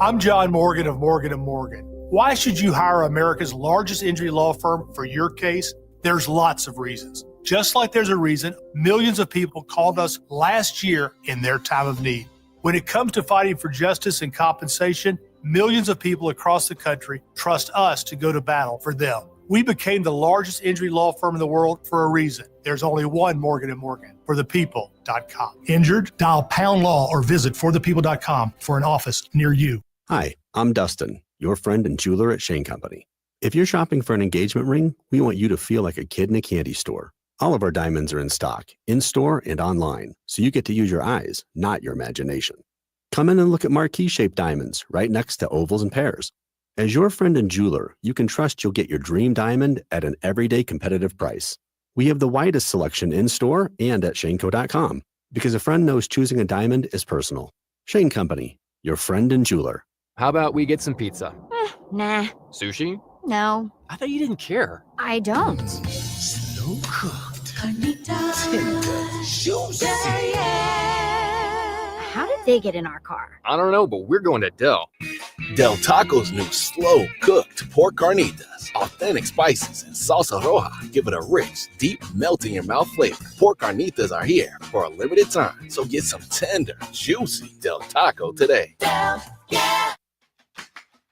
I'm John Morgan of Morgan & Morgan. Why should you hire America's largest injury law firm for your case? There's lots of reasons. Just like there's a reason millions of people called us last year in their time of need. When it comes to fighting for justice and compensation, millions of people across the country trust us to go to battle for them. We became the largest injury law firm in the world for a reason. There's only one Morgan & Morgan, forthepeople.com. Injured? Dial pound law or visit forthepeople.com for an office near you. Hi, I'm Dustin, your friend and jeweler at Shane Company. If you're shopping for an engagement ring, we want you to feel like a kid in a candy store. All of our diamonds are in stock, in-store and online, so you get to use your eyes, not your imagination. Come in and look at marquee-shaped diamonds right next to ovals and pears. As your friend and jeweler, you can trust you'll get your dream diamond at an everyday competitive price. We have the widest selection in-store and at shaneco.com because a friend knows choosing a diamond is personal. Shane Company, your friend and jeweler. How about we get some pizza? Nah. Sushi? No. I thought you didn't care. I don't. Slow cooked. Tender. Juicy. How did they get in our car? I don't know, but we're going to Del. Del Taco's new slow cooked pork carnitas. Authentic spices and salsa roja give it a rich, deep, melt in your mouth flavor. Pork carnitas are here for a limited time, so get some tender, juicy Del Taco today. Del, yeah.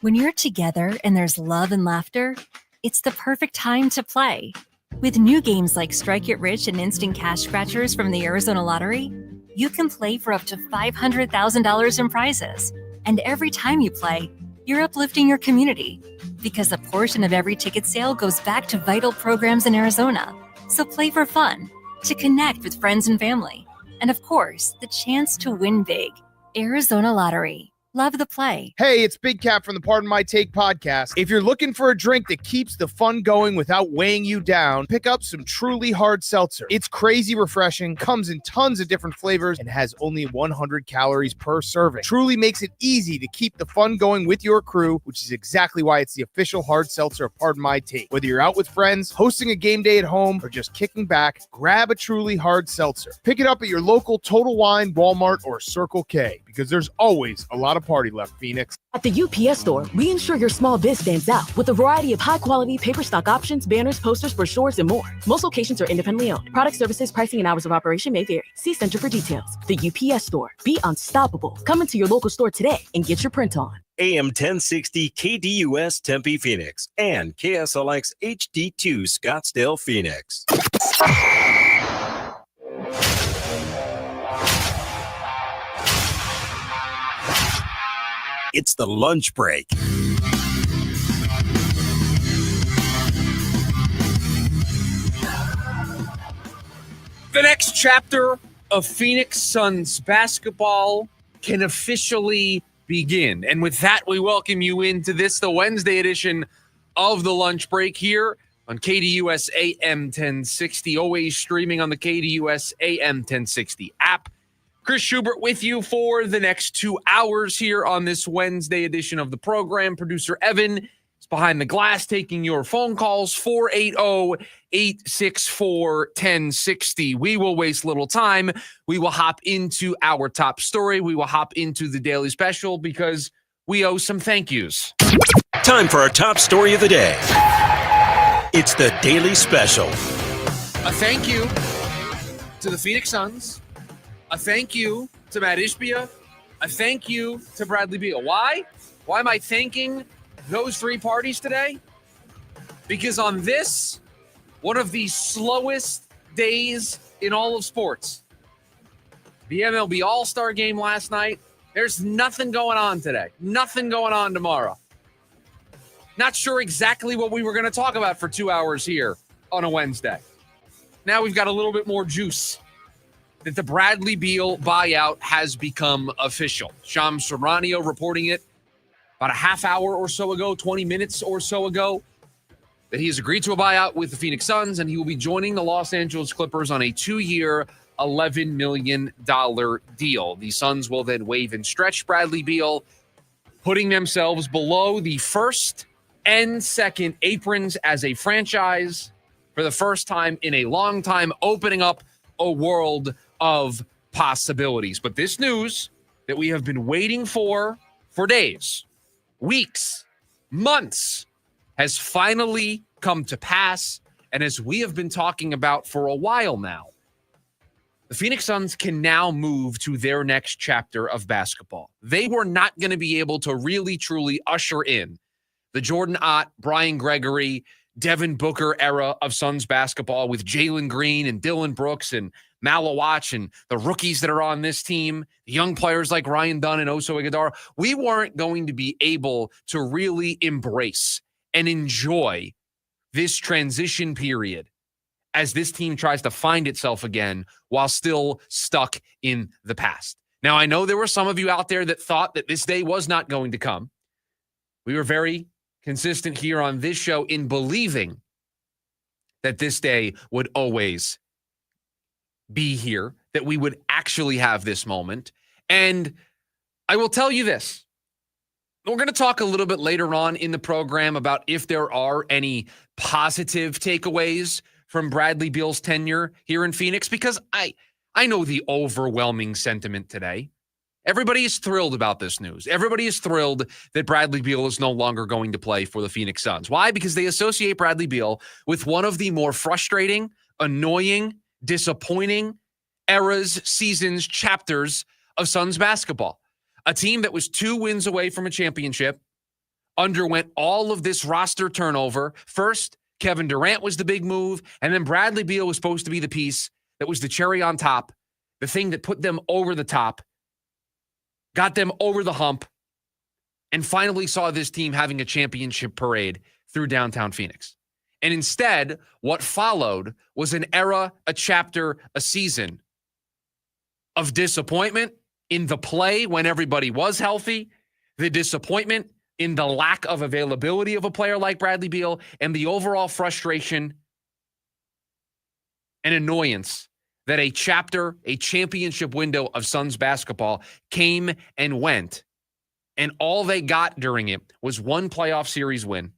When you're together and there's love and laughter, it's the perfect time to play. With new games like Strike It Rich and Instant Cash Scratchers from the Arizona Lottery, you can play for up to $500,000 in prizes. And every time you play, you're uplifting your community because a portion of every ticket sale goes back to vital programs in Arizona. So play for fun, to connect with friends and family, and of course, the chance to win big. Arizona Lottery. Love the play. Hey, it's Big Cat from the Pardon My Take podcast. If you're looking for a drink that keeps the fun going without weighing you down, pick up some Truly Hard Seltzer. It's crazy refreshing, comes in tons of different flavors, and has only 100 calories per serving. Truly makes it easy to keep the fun going with your crew, which is exactly why it's the official hard seltzer of Pardon My Take. Whether you're out with friends, hosting a game day at home, or just kicking back, grab a Truly Hard Seltzer. Pick it up at your local Total Wine, Walmart, or Circle K, because there's always a lot of party left, Phoenix. At the UPS Store, we ensure your small biz stands out with a variety of high-quality paper stock options, banners, posters, brochures, and more. Most locations are independently owned. Product services, pricing, and hours of operation may vary. See Center for details. The UPS Store. Be unstoppable. Come into your local store today and get your print on. AM 1060 KDUS Tempe, Phoenix, and KSLX HD2 Scottsdale, Phoenix. It's the lunch break. The next chapter of Phoenix Suns basketball can officially begin. And with that, we welcome you into this, the Wednesday edition of the lunch break here on KDUS AM 1060, always streaming on the KDUS AM 1060 app. Chris Schubert with you for the next 2 hours here on this Wednesday edition of the program. Producer Evan is behind the glass taking your phone calls, 480-864-1060. We will waste little time. We will hop into our top story. We will hop into the daily special because we owe some thank yous. Time for our top story of the day. It's the Daily Special. A thank you to the Phoenix Suns. A thank you to Matt Ishbia. A thank you to Bradley Beal. Why? Why am I thanking those three parties today? Because on this, one of the slowest days in all of sports, the MLB All-Star Game last night, there's nothing going on today. Nothing going on tomorrow. Not sure exactly what we were going to talk about for 2 hours here on a Wednesday. Now we've got a little bit more juice that the Bradley Beal buyout has become official. Shams Charania reporting it about a half hour or so ago, 20 minutes or so ago, that he has agreed to a buyout with the Phoenix Suns, and he will be joining the Los Angeles Clippers on a 2-year, $11 million deal. The Suns will then waive and stretch Bradley Beal, putting themselves below the first and second aprons as a franchise for the first time in a long time, opening up a world of possibilities. But this news that we have been waiting for for days, weeks, months has finally come to pass. And as we have been talking about for a while now, the Phoenix Suns can now move to their next chapter of basketball. They were not going to be able to really, truly usher in the Jordan Ott, Brian Gregory, Devin Booker era of Suns basketball with Jalen Green and Dylan Brooks and Malawach and the rookies that are on this team, young players like Ryan Dunn and Oso Iguodala. We weren't going to be able to really embrace and enjoy this transition period as this team tries to find itself again while still stuck in the past. Now, I know there were some of you out there that thought that this day was not going to come. We were very consistent here on this show in believing that this day would always be here, that we would actually have this moment. And I will tell you this. We're going to talk a little bit later on in the program about if there are any positive takeaways from Bradley Beal's tenure here in Phoenix, because I know the overwhelming sentiment today. Everybody is thrilled about this news. Everybody is thrilled that Bradley Beal is no longer going to play for the Phoenix Suns. Why? Because they associate Bradley Beal with one of the more frustrating, annoying, disappointing eras, seasons, chapters of Suns basketball. A team that was 2 wins away from a championship, underwent all of this roster turnover. First, Kevin Durant was the big move, and then Bradley Beal was supposed to be the piece that was the cherry on top, the thing that put them over the top, got them over the hump, and finally saw this team having a championship parade through downtown Phoenix. And instead, what followed was an era, a chapter, a season of disappointment in the play when everybody was healthy, the disappointment in the lack of availability of a player like Bradley Beal, and the overall frustration and annoyance that a chapter, a championship window of Suns basketball came and went, and all they got during it was one playoff series win.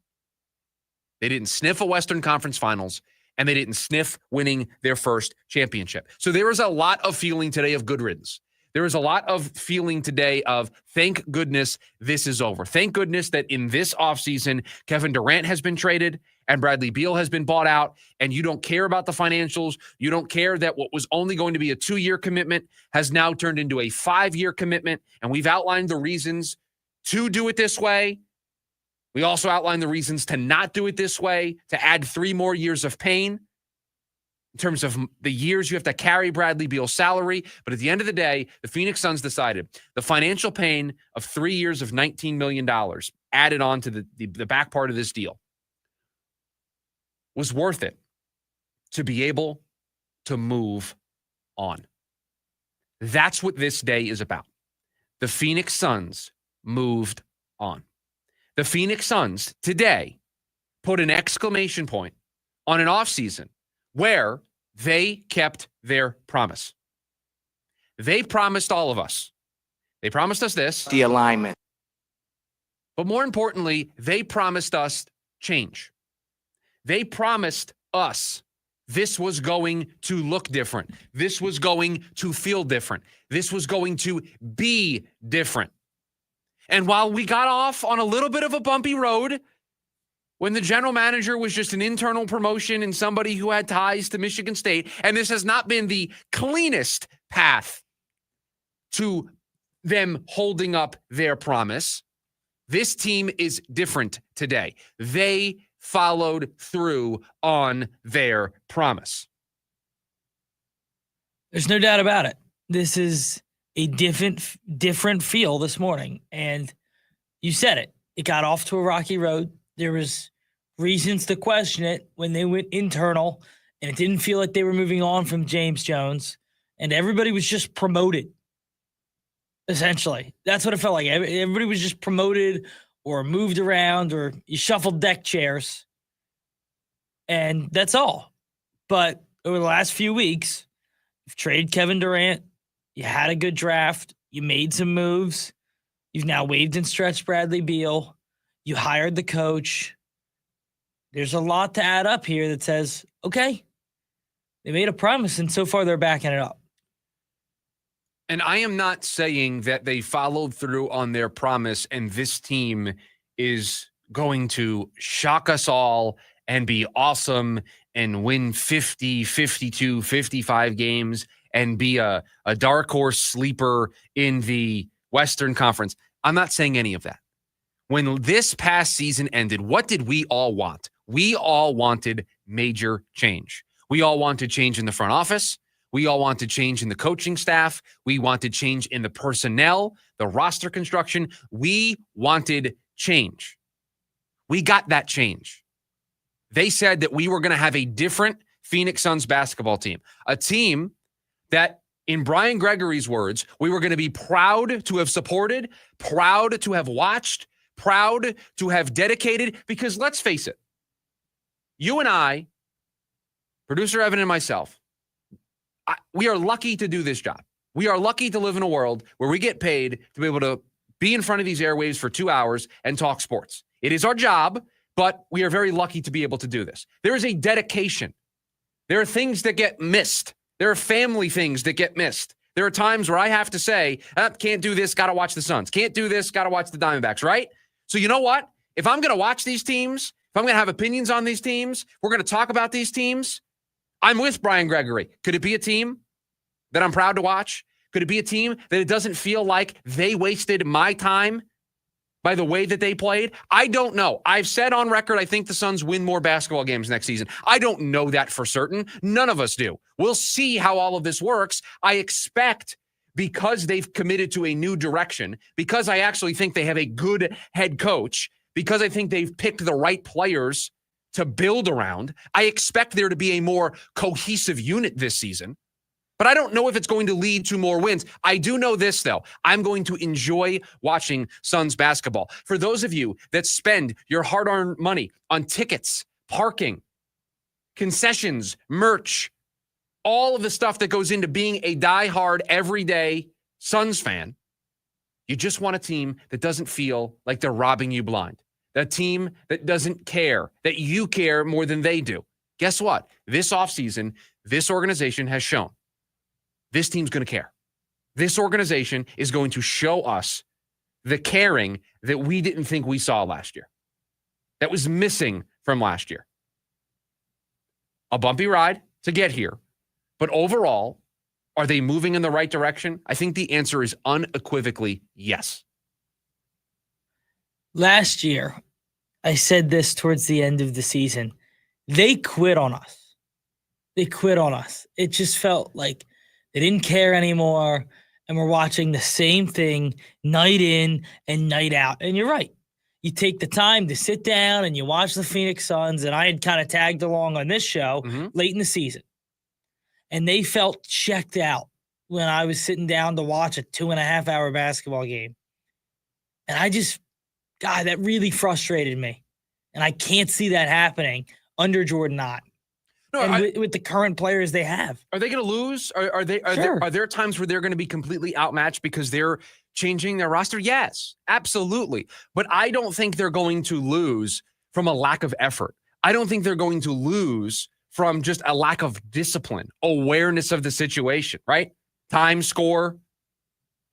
They didn't sniff a Western Conference Finals, and they didn't sniff winning their first championship. So there was a lot of feeling today of good riddance. There is a lot of feeling today of thank goodness this is over. Thank goodness that in this offseason, Kevin Durant has been traded and Bradley Beal has been bought out, and you don't care about the financials. You don't care that what was only going to be a 2-year commitment has now turned into a 5-year commitment, and we've outlined the reasons to do it this way. We also outlined the reasons to not do it this way, to add 3 more years of pain in terms of the years you have to carry Bradley Beal's salary. But at the end of the day, the Phoenix Suns decided the financial pain of 3 years of $19 million added on to the back part of this deal was worth it to be able to move on. That's what this day is about. The Phoenix Suns moved on. The Phoenix Suns today put an exclamation point on an offseason where they kept their promise. They promised all of us. They promised us this. The alignment. But more importantly, they promised us change. They promised us this was going to look different. This was going to feel different. This was going to be different. And while we got off on a little bit of a bumpy road, when the general manager was just an internal promotion and somebody who had ties to Michigan State, and this has not been the cleanest path to them holding up their promise, this team is different today. They followed through on their promise. There's no doubt about it. This is a different feel this morning. And you said it. It got off to a rocky road. There was reasons to question it when they went internal, and it didn't feel like they were moving on from James Jones, and everybody was just promoted. Essentially, that's what it felt like. Everybody was just promoted or moved around, or you shuffled deck chairs, and that's all. But over the last few weeks, you've traded Kevin Durant, you had a good draft, you made some moves, you've now waived and stretched Bradley Beal, you hired the coach. There's a lot to add up here that says, okay, they made a promise, and so far they're backing it up. And I am not saying that they followed through on their promise and this team is going to shock us all and be awesome and win 50, 52, 55 games and be a dark horse sleeper in the Western Conference. I'm not saying any of that. When this past season ended, what did we all want? We all wanted major change. We all wanted change in the front office. We all wanted change in the coaching staff. We wanted change in the personnel, the roster construction. We wanted change. We got that change. They said that we were going to have a different Phoenix Suns basketball team, a team that, in Brian Gregory's words, we were going to be proud to have supported, proud to have watched, proud to have dedicated, because let's face it, you and I, producer Evan and myself, we are lucky to do this job. We are lucky to live in a world where we get paid to be able to be in front of these airwaves for 2 hours and talk sports. It is our job, but we are very lucky to be able to do this. There is a dedication. There are things that get missed. There are family things that get missed. There are times where I have to say, can't do this, got to watch the Suns. Can't do this, got to watch the Diamondbacks, right? So you know what? If I'm going to watch these teams, if I'm going to have opinions on these teams, we're going to talk about these teams, I'm with Brian Gregory. Could it be a team that I'm proud to watch? Could it be a team that it doesn't feel like they wasted my time by the way that they played? I don't know. I've said on record, I think the Suns win more basketball games next season. I don't know that for certain. None of us do. We'll see how all of this works. I expect, because they've committed to a new direction, because I actually think they have a good head coach, because I think they've picked the right players to build around, I expect there to be a more cohesive unit this season. But I don't know if it's going to lead to more wins. I do know this, though. I'm going to enjoy watching Suns basketball. For those of you that spend your hard-earned money on tickets, parking, concessions, merch, all of the stuff that goes into being a diehard, everyday Suns fan, you just want a team that doesn't feel like they're robbing you blind. A team that doesn't care, that you care more than they do. Guess what? This offseason, this organization has shown this team's going to care. This organization is going to show us the caring that we didn't think we saw last year, that was missing from last year. A bumpy ride to get here, but overall, are they moving in the right direction? I think the answer is unequivocally yes. Last year, I said this towards the end of the season. They quit on us. They quit on us. It just felt like they didn't care anymore, and we're watching the same thing night in and night out. And you're right. You take the time to sit down and you watch the Phoenix Suns, and I had kind of tagged along on this show late in the season. And they felt checked out when I was sitting down to watch a 2.5-hour basketball game. And I just, God, that really frustrated me. And I can't see that happening under Jordan Knott. No, and with the current players they have. Are they going to lose? Are there times where they're going to be completely outmatched because they're changing their roster? Yes, absolutely. But I don't think they're going to lose from a lack of effort. I don't think they're going to lose from just a lack of discipline, awareness of the situation, right? Time, score,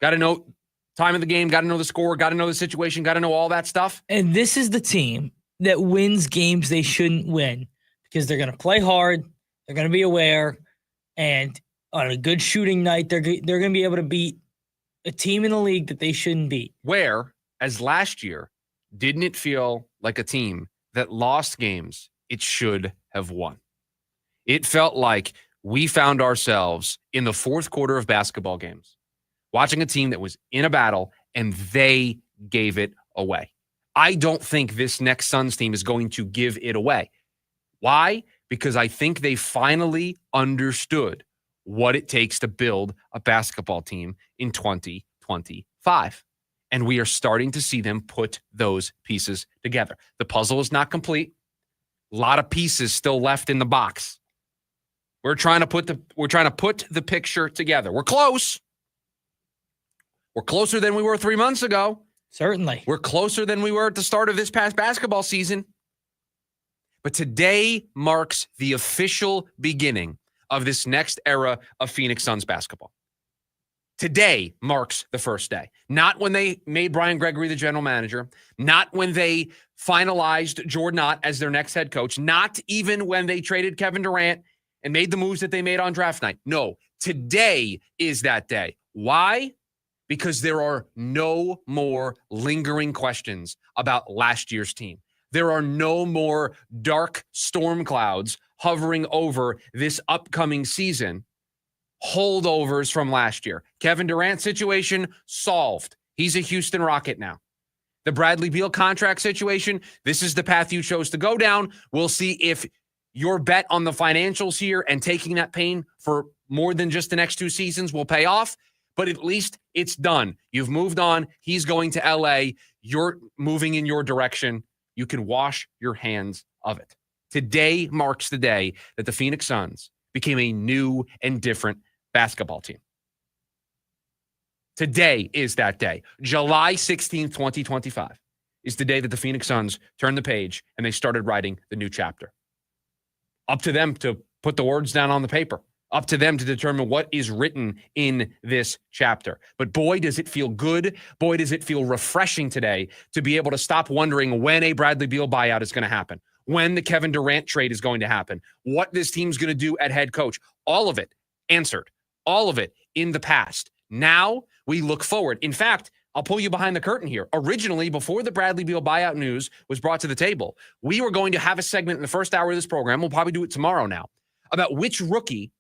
got to know time of the game, got to know the score, got to know the situation, got to know all that stuff. And this is the team that wins games they shouldn't win because they're going to play hard, they're going to be aware, and on a good shooting night, they're going to be able to beat a team in the league that they shouldn't beat. Where, as last year, didn't it feel like a team that lost games it should have won? It felt like we found ourselves in the fourth quarter of basketball games, watching a team that was in a battle, and they gave it away. I don't think this next Suns team is going to give it away. Why? Because I think they finally understood what it takes to build a basketball team in 2025. And we are starting to see them put those pieces together. The puzzle is not complete. A lot of pieces still left in the box. We're trying to put the picture together. We're close. We're closer than we were 3 months ago. Certainly. We're closer than we were at the start of this past basketball season. But today marks the official beginning of this next era of Phoenix Suns basketball. Today marks the first day. Not when they made Brian Gregory the general manager, not when they finalized Jordan Ott as their next head coach, not even when they traded Kevin Durant and made the moves that they made on draft night. No, today is that day. Why? Because there are no more lingering questions about last year's team. There are no more dark storm clouds hovering over this upcoming season. Holdovers from last year. Kevin Durant situation solved. He's a Houston Rocket now. The Bradley Beal contract situation, this is the path you chose to go down. We'll see if your bet on the financials here and taking that pain for more than just the next 2 seasons will pay off. But at least it's done. You've moved on. He's going to LA. You're moving in your direction. You can wash your hands of it. Today marks the day that the Phoenix Suns became a new and different basketball team. Today is that day. July 16th, 2025 is the day that the Phoenix Suns turned the page and they started writing the new chapter. Up to them to put the words down on the paper. Up to them to determine what is written in this chapter. But boy, does it feel good. Boy, does it feel refreshing today to be able to stop wondering when a Bradley Beal buyout is going to happen, when the Kevin Durant trade is going to happen, what this team's going to do at head coach. All of it answered. All of it in the past. Now we look forward. In fact, I'll pull you behind the curtain here. Originally, before the Bradley Beal buyout news was brought to the table, we were going to have a segment in the first hour of this program. We'll probably do it tomorrow now, about which rookie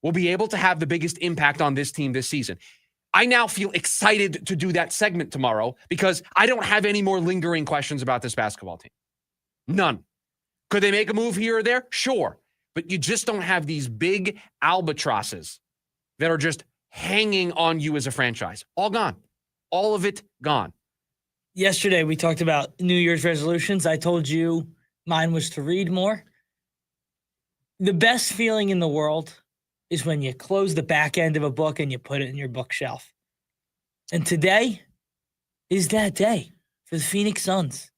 will be able to have the biggest impact on this team this season. I now feel excited to do that segment tomorrow because I don't have any more lingering questions about this basketball team. None. Could they make a move here or there? Sure. But you just don't have these big albatrosses that are just hanging on you as a franchise. All gone. All of it gone. Yesterday, we talked about New Year's resolutions. I told you mine was to read more. The best feeling in the world is when you close the back end of a book and you put it in your bookshelf. And today is that day for the Phoenix Suns.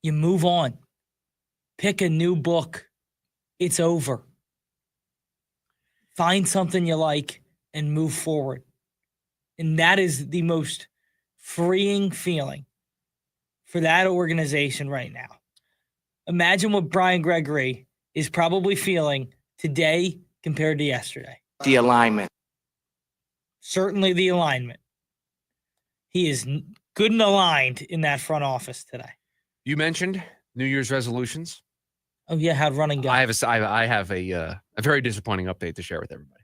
You move on. Pick a new book. It's over. Find something you like and move forward. And that is the most freeing feeling for that organization right now. Imagine what Brian Gregory is probably feeling today compared to yesterday. The alignment. Certainly the alignment. He is good and aligned in that front office today. You mentioned New Year's resolutions. Oh, yeah, how'd running go? I have a very disappointing update to share with everybody.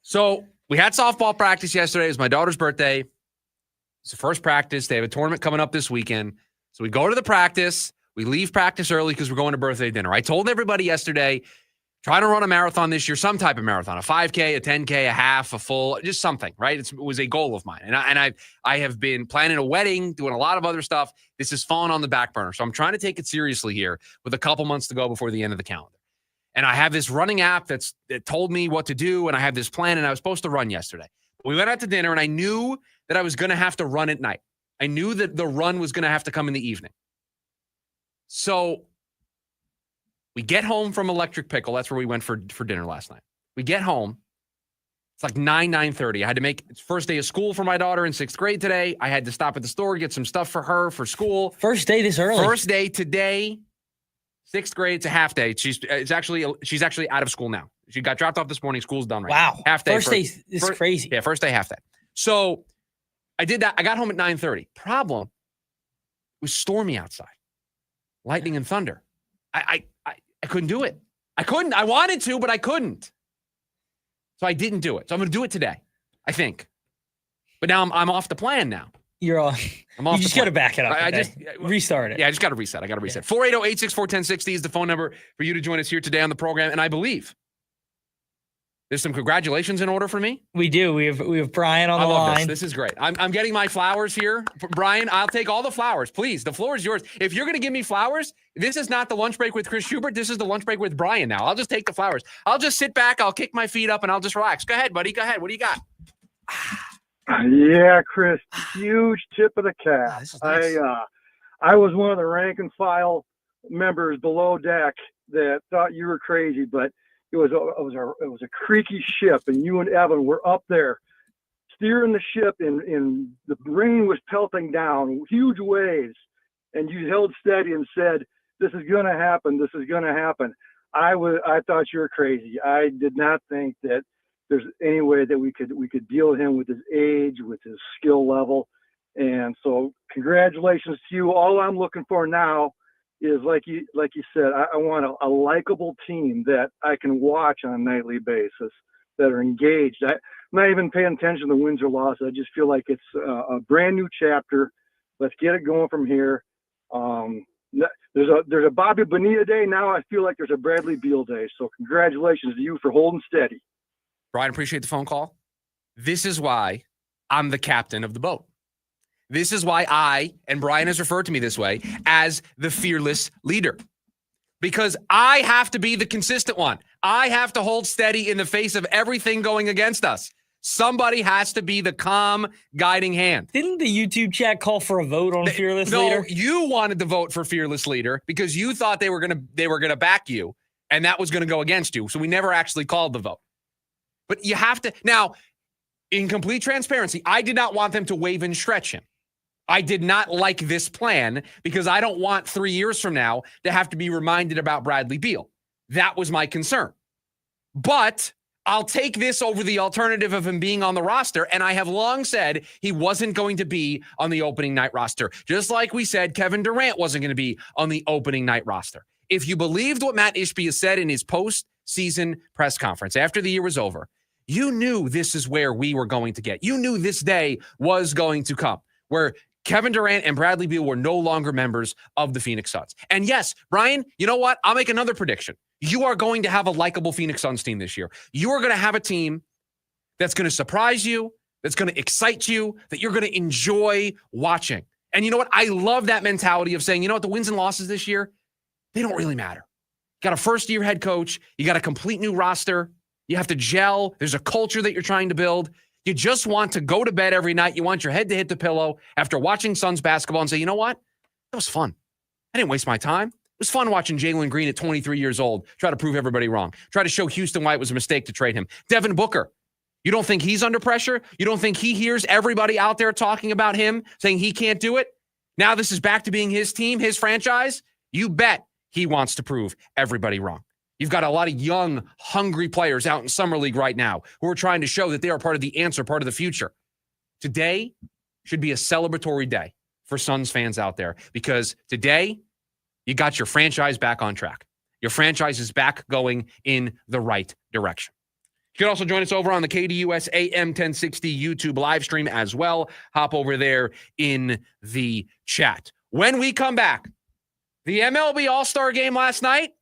So we had softball practice yesterday. It was my daughter's birthday. It's the first practice. They have a tournament coming up this weekend. So we go to the practice. We leave practice early because we're going to birthday dinner. I told everybody yesterday, try to run a marathon this year, some type of marathon, a 5K, a 10K, a half, a full, just something, right? It was a goal of mine. And I have been planning a wedding, doing a lot of other stuff. This has fallen on the back burner. So I'm trying to take it seriously here with a couple months to go before the end of the calendar. And I have this running app that told me what to do, and I have this plan, and I was supposed to run yesterday. We went out to dinner, and I knew that I was going to have to run at night. I knew that the run was going to have to come in the evening. So we get home from Electric Pickle. That's where we went for dinner last night. We get home. It's like 9:30. I had to make it's first day of school for my daughter in 6th grade today. I had to stop at the store, get some stuff for her for school. First day this early. First day today. 6th grade, it's a half day. She's actually out of school now. She got dropped off this morning. School's done right now. Wow. Half day. First day is crazy. Yeah, first day, half day. So I did that. I got home at 9:30. Problem, it was stormy outside. Lightning and thunder. I couldn't do it. I couldn't. I wanted to, but I couldn't. So I didn't do it. So I'm going to do it today, I think. But now I'm off the plan now. You're on. You just got to back it up. I just restart it. Yeah, I just got to reset. I got to reset. 480-864-1060 is the phone number for you to join us here today on the program. And I believe there's some congratulations in order for me. We do. We have Brian on the line. This is great. I'm getting my flowers here. Brian, I'll take all the flowers. Please, the floor is yours. If you're going to give me flowers, this is not the lunch break with Chris Schubert. This is the lunch break with Brian now. I'll just take the flowers. I'll just sit back. I'll kick my feet up, and I'll just relax. Go ahead, buddy. Go ahead. What do you got? Yeah, Chris, huge tip of the cap. This is nice. I was one of the rank and file members below deck that thought you were crazy, but It was a creaky ship, and you and Evan were up there steering the ship, and the rain was pelting down, huge waves, and you held steady and said, "This is going to happen. This is going to happen." I thought you were crazy. I did not think that there's any way that we could deal with him with his age, with his skill level. And so congratulations to you. All I'm looking for now is, like you said, I want a likable team that I can watch on a nightly basis, that are engaged. I'm not even paying attention to wins or losses. I just feel like it's a brand new chapter. Let's get it going from here. There's a Bobby Bonilla day. Now I feel like there's a Bradley Beal day. So congratulations to you for holding steady. Brian, appreciate the phone call. This is why I'm the captain of the boat. This is why and Brian has referred to me this way, as the fearless leader. Because I have to be the consistent one. I have to hold steady in the face of everything going against us. Somebody has to be the calm, guiding hand. Didn't the YouTube chat call for a vote on fearless leader? No, you wanted to vote for fearless leader because you thought they were gonna back you, and that was gonna go against you. So we never actually called the vote. But you have to now, in complete transparency, I did not want them to waive and stretch him. I did not like this plan because I don't want 3 years from now to have to be reminded about Bradley Beal. That was my concern. But I'll take this over the alternative of him being on the roster, and I have long said he wasn't going to be on the opening night roster. Just like we said Kevin Durant wasn't going to be on the opening night roster. If you believed what Matt Ishbia said in his post-season press conference after the year was over, you knew this is where we were going to get. You knew this day was going to come, where Kevin Durant and Bradley Beal were no longer members of the Phoenix Suns. And yes, Brian, you know what? I'll make another prediction. You are going to have a likable Phoenix Suns team this year. You are going to have a team that's going to surprise you, that's going to excite you, that you're going to enjoy watching. And you know what? I love that mentality of saying, you know what? The wins and losses this year, they don't really matter. You got a first-year head coach. You got a complete new roster. You have to gel. There's a culture that you're trying to build. You just want to go to bed every night. You want your head to hit the pillow after watching Suns basketball and say, you know what? That was fun. I didn't waste my time. It was fun watching Jalen Green at 23 years old try to prove everybody wrong. Try to show Houston why it was a mistake to trade him. Devin Booker, you don't think he's under pressure? You don't think he hears everybody out there talking about him, saying he can't do it? Now this is back to being his team, his franchise? You bet he wants to prove everybody wrong. You've got a lot of young, hungry players out in Summer League right now who are trying to show that they are part of the answer, part of the future. Today should be a celebratory day for Suns fans out there because today you got your franchise back on track. Your franchise is back going in the right direction. You can also join us over on the KDUS AM 1060 YouTube live stream as well. Hop over there in the chat. When we come back, the MLB All-Star Game last night,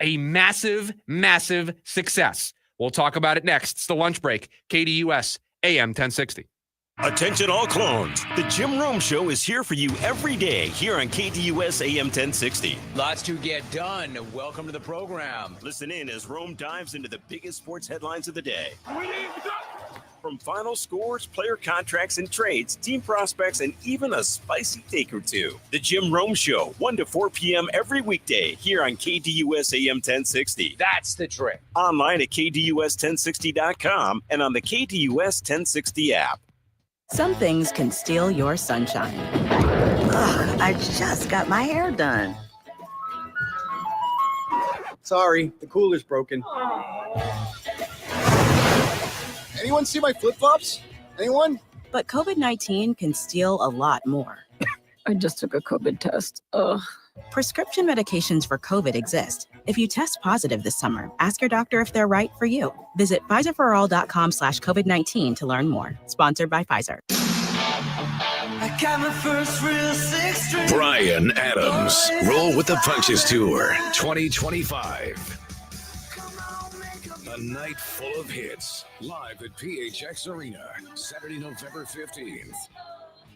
a massive, massive success. We'll talk about it next. It's the lunch break. KDUS AM 1060. Attention all clones. The Jim Rome Show is here for you every day here on KDUS AM 1060. Lots to get done. Welcome to the program. Listen in as Rome dives into the biggest sports headlines of the day. From final scores, player contracts and trades, team prospects, and even a spicy take or two. The Jim Rome Show, 1 to 4 p.m. every weekday here on KDUS AM 1060. That's the trick. Online at KDUS1060.com and on the KDUS 1060 app. Some things can steal your sunshine. Ugh, I just got my hair done. Sorry, the cooler's broken. Anyone see my flip-flops? Anyone? But COVID-19 can steal a lot more. I just took a COVID test. Ugh. Prescription medications for COVID exist. If you test positive this summer, ask your doctor if they're right for you. Visit PfizerForAll.com/COVID-19 to learn more. Sponsored by Pfizer. I got my first real six string. Brian Adams, Roll with the Punches Tour 2025. A night full of hits, live at PHX Arena, Saturday, November 15th.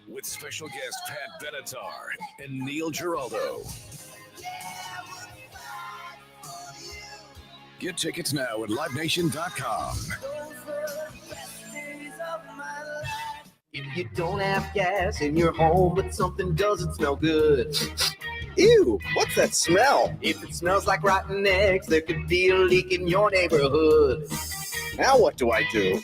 With special guest Pat Benatar and Neil Giraldo. Get tickets now at LiveNation.com. If you don't have gas in your home, but something doesn't smell good, Ew, what's that smell? If it smells like rotten eggs, there could be a leak in your neighborhood. Now what do I do?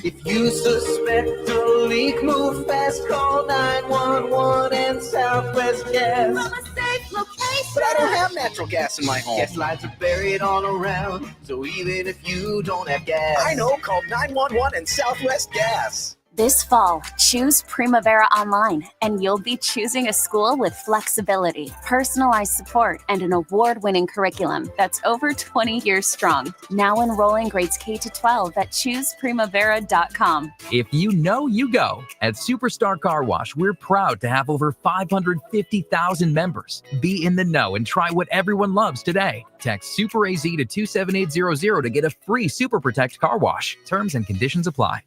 If you suspect a leak, move fast, call 911 and Southwest Gas. From a safe location. But I don't have natural gas in my home. Gas lines are buried all around, so even if you don't have gas. I know, call 911 and Southwest Gas. This fall, choose Primavera Online, and you'll be choosing a school with flexibility, personalized support, and an award-winning curriculum that's over 20 years strong. Now enrolling grades K to 12 at chooseprimavera.com. If you know, you go. At Superstar Car Wash, we're proud to have over 550,000 members. Be in the know and try what everyone loves today. Text SuperAZ to 27800 to get a free Super Protect car wash. Terms and conditions apply.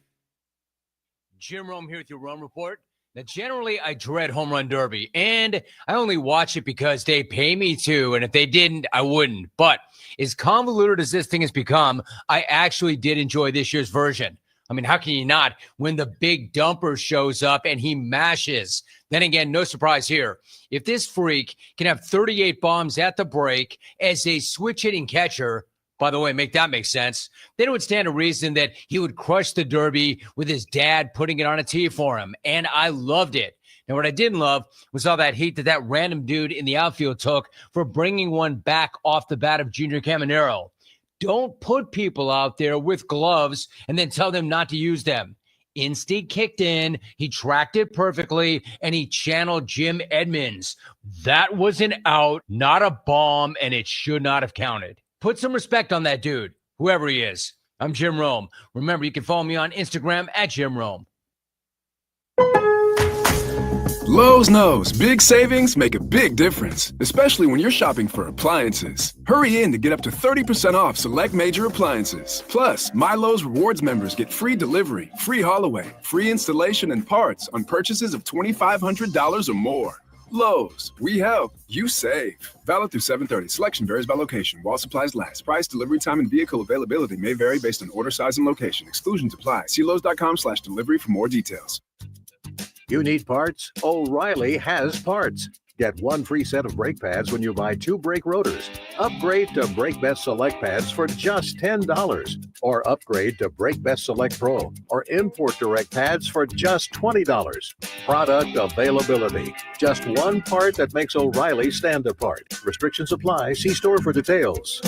Jim Rome here with your Rome Report. Now, generally, I dread Home Run Derby, and I only watch it because they pay me to, and if they didn't, I wouldn't. But as convoluted as this thing has become, I actually did enjoy this year's version. I mean, how can you not when the big dumper shows up and he mashes? Then again, no surprise here. If this freak can have 38 bombs at the break as a switch-hitting catcher, by the way, make that make sense, they don't stand a reason that he would crush the Derby with his dad putting it on a tee for him. And I loved it. Now, what I didn't love was all that heat that random dude in the outfield took for bringing one back off the bat of Junior Caminero. Don't put people out there with gloves and then tell them not to use them. Instinct kicked in, he tracked it perfectly, and he channeled Jim Edmonds. That was an out, not a bomb, and it should not have counted. Put some respect on that dude, whoever he is. I'm Jim Rome. Remember, you can follow me on Instagram at Jim Rome. Lowe's knows big savings make a big difference, especially when you're shopping for appliances. Hurry in to get up to 30% off select major appliances. Plus, My Lowe's Rewards members get free delivery, free haul away, free installation and parts on purchases of $2,500 or more. Lowe's, we help, you save. Valid through 7/30. Selection varies by location. While supplies last. Price, delivery time, and vehicle availability may vary based on order size and location. Exclusions apply. See Lowe's.com/delivery for more details. You need parts? O'Reilly has parts. Get one free set of brake pads when you buy 2 brake rotors. Upgrade to Brake Best Select pads for just $10. Or upgrade to Brake Best Select Pro or Import Direct pads for just $20. Product availability. Just one part that makes O'Reilly stand apart. Restrictions apply. See store for details.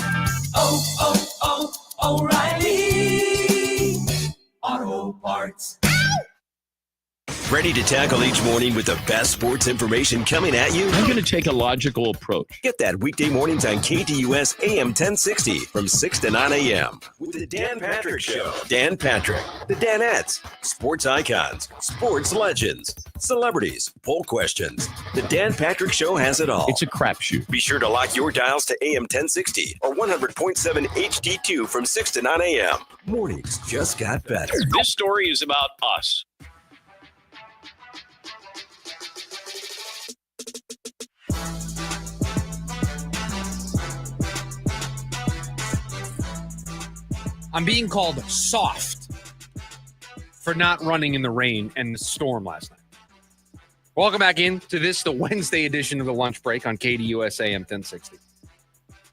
O'Reilly Auto Parts. Ready to tackle each morning with the best sports information coming at you? I'm going to take a logical approach. Get that weekday mornings on KDUS AM 1060 from 6 to 9 a.m. with the Dan Patrick Show. Dan Patrick, the Danettes, sports icons, sports legends, celebrities, poll questions. The Dan Patrick Show has it all. It's a crapshoot. Be sure to lock your dials to AM 1060 or 100.7 HD2 from 6 to 9 a.m. Mornings just got better. This story is about us. I'm being called soft for not running in the rain and the storm last night. Welcome back into this, the Wednesday edition of the Lunch Break on KDUS AM 1060.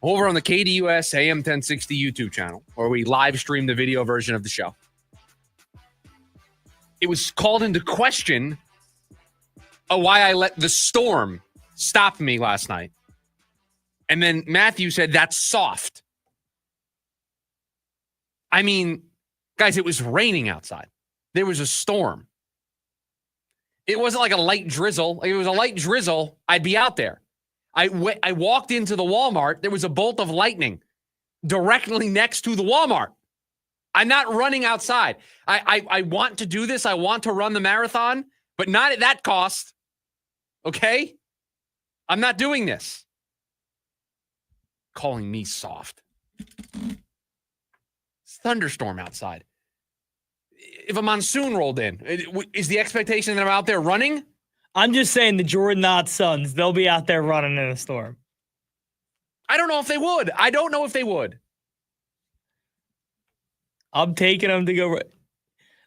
Over on the KDUS AM 1060 YouTube channel, where we live stream the video version of the show. It was called into question why I let the storm stop me last night. And then Matthew said, that's soft. I mean, guys, it was raining outside. There was a storm. It wasn't like a light drizzle. If it was a light drizzle, I'd be out there. I walked into the Walmart. There was a bolt of lightning directly next to the Walmart. I'm not running outside. I want to do this. I want to run the marathon, but not at that cost. Okay? I'm not doing this. Calling me soft. Thunderstorm outside. If a monsoon rolled in, is the expectation that I'm out there running? I'm just saying the Jordan Knott Suns, they'll be out there running in a storm. I don't know if they would. I don't know if they would. I'm taking them to go.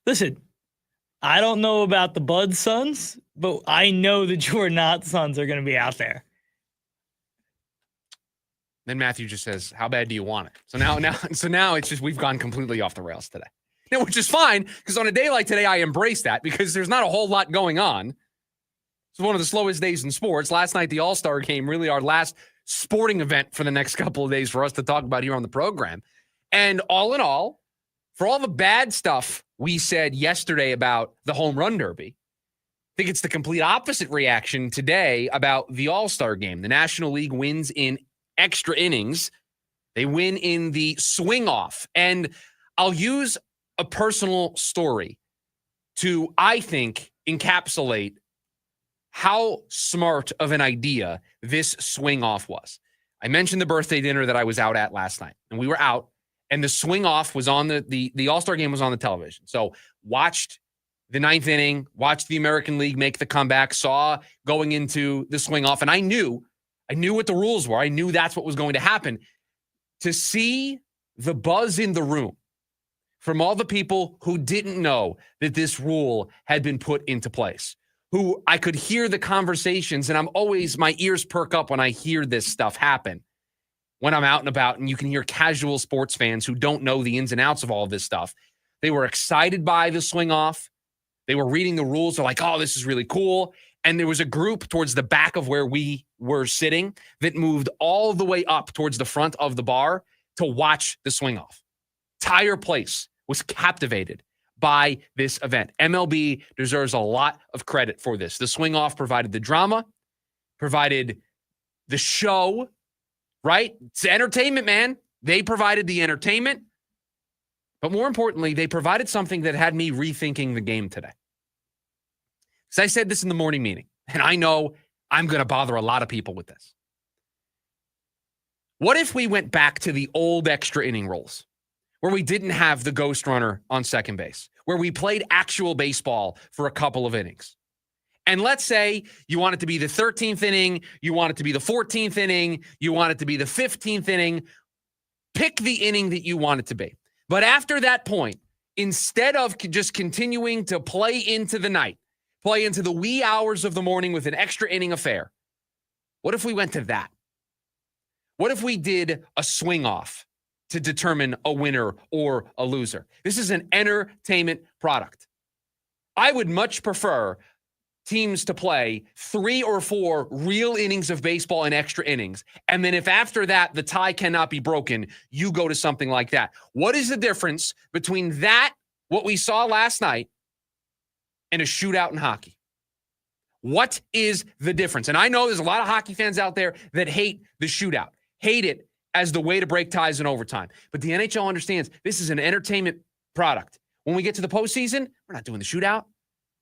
Listen, I don't know about the Bud Suns, but I know the Jordan Knott Suns are going to be out there. Then Matthew just says, how bad do you want it? So now it's just, we've gone completely off the rails today. Now, which is fine, because on a day like today, I embrace that because there's not a whole lot going on. It's one of the slowest days in sports. Last night, the All-Star game, really our last sporting event for the next couple of days for us to talk about here on the program. And all in all, for all the bad stuff we said yesterday about the home run derby, I think it's the complete opposite reaction today about the All-Star game. The National League wins in extra innings. They win in the swing off. And I'll use a personal story to, I think, encapsulate how smart of an idea this swing off was. I mentioned the birthday dinner that I was out at last night, and we were out, and the swing off was on the All-Star game was on the television. So watched the ninth inning, watched the American League make the comeback, saw going into the swing off, and I knew what the rules were. I knew that's what was going to happen. To see the buzz in the room from all the people who didn't know that this rule had been put into place, who I could hear the conversations, and my ears perk up when I hear this stuff happen when I'm out and about, and you can hear casual sports fans who don't know the ins and outs of all of this stuff. They were excited by the swing off. They were reading the rules. They're like, oh, this is really cool. And there was a group towards the back of where we were sitting that moved all the way up towards the front of the bar to watch the swing off. Entire place was captivated by this event. MLB deserves a lot of credit for this. The swing off provided the drama, provided the show, right? It's entertainment, man. They provided the entertainment. But more importantly, they provided something that had me rethinking the game today. So I said this in the morning meeting, and I know I'm going to bother a lot of people with this. What if we went back to the old extra inning rules, where we didn't have the ghost runner on second base, where we played actual baseball for a couple of innings? And let's say you want it to be the 13th inning, you want it to be the 14th inning, you want it to be the 15th inning. Pick the inning that you want it to be. But after that point, instead of just continuing to play into the night, play into the wee hours of the morning with an extra inning affair, what if we went to that? What if we did a swing off to determine a winner or a loser? This is an entertainment product. I would much prefer teams to play 3 or 4 real innings of baseball in extra innings. And then if after that the tie cannot be broken, you go to something like that. What is the difference between that, what we saw last night, and a shootout in hockey? What is the difference? And I know there's a lot of hockey fans out there that hate the shootout, hate it as the way to break ties in overtime. But the NHL understands this is an entertainment product. When we get to the postseason, we're not doing the shootout.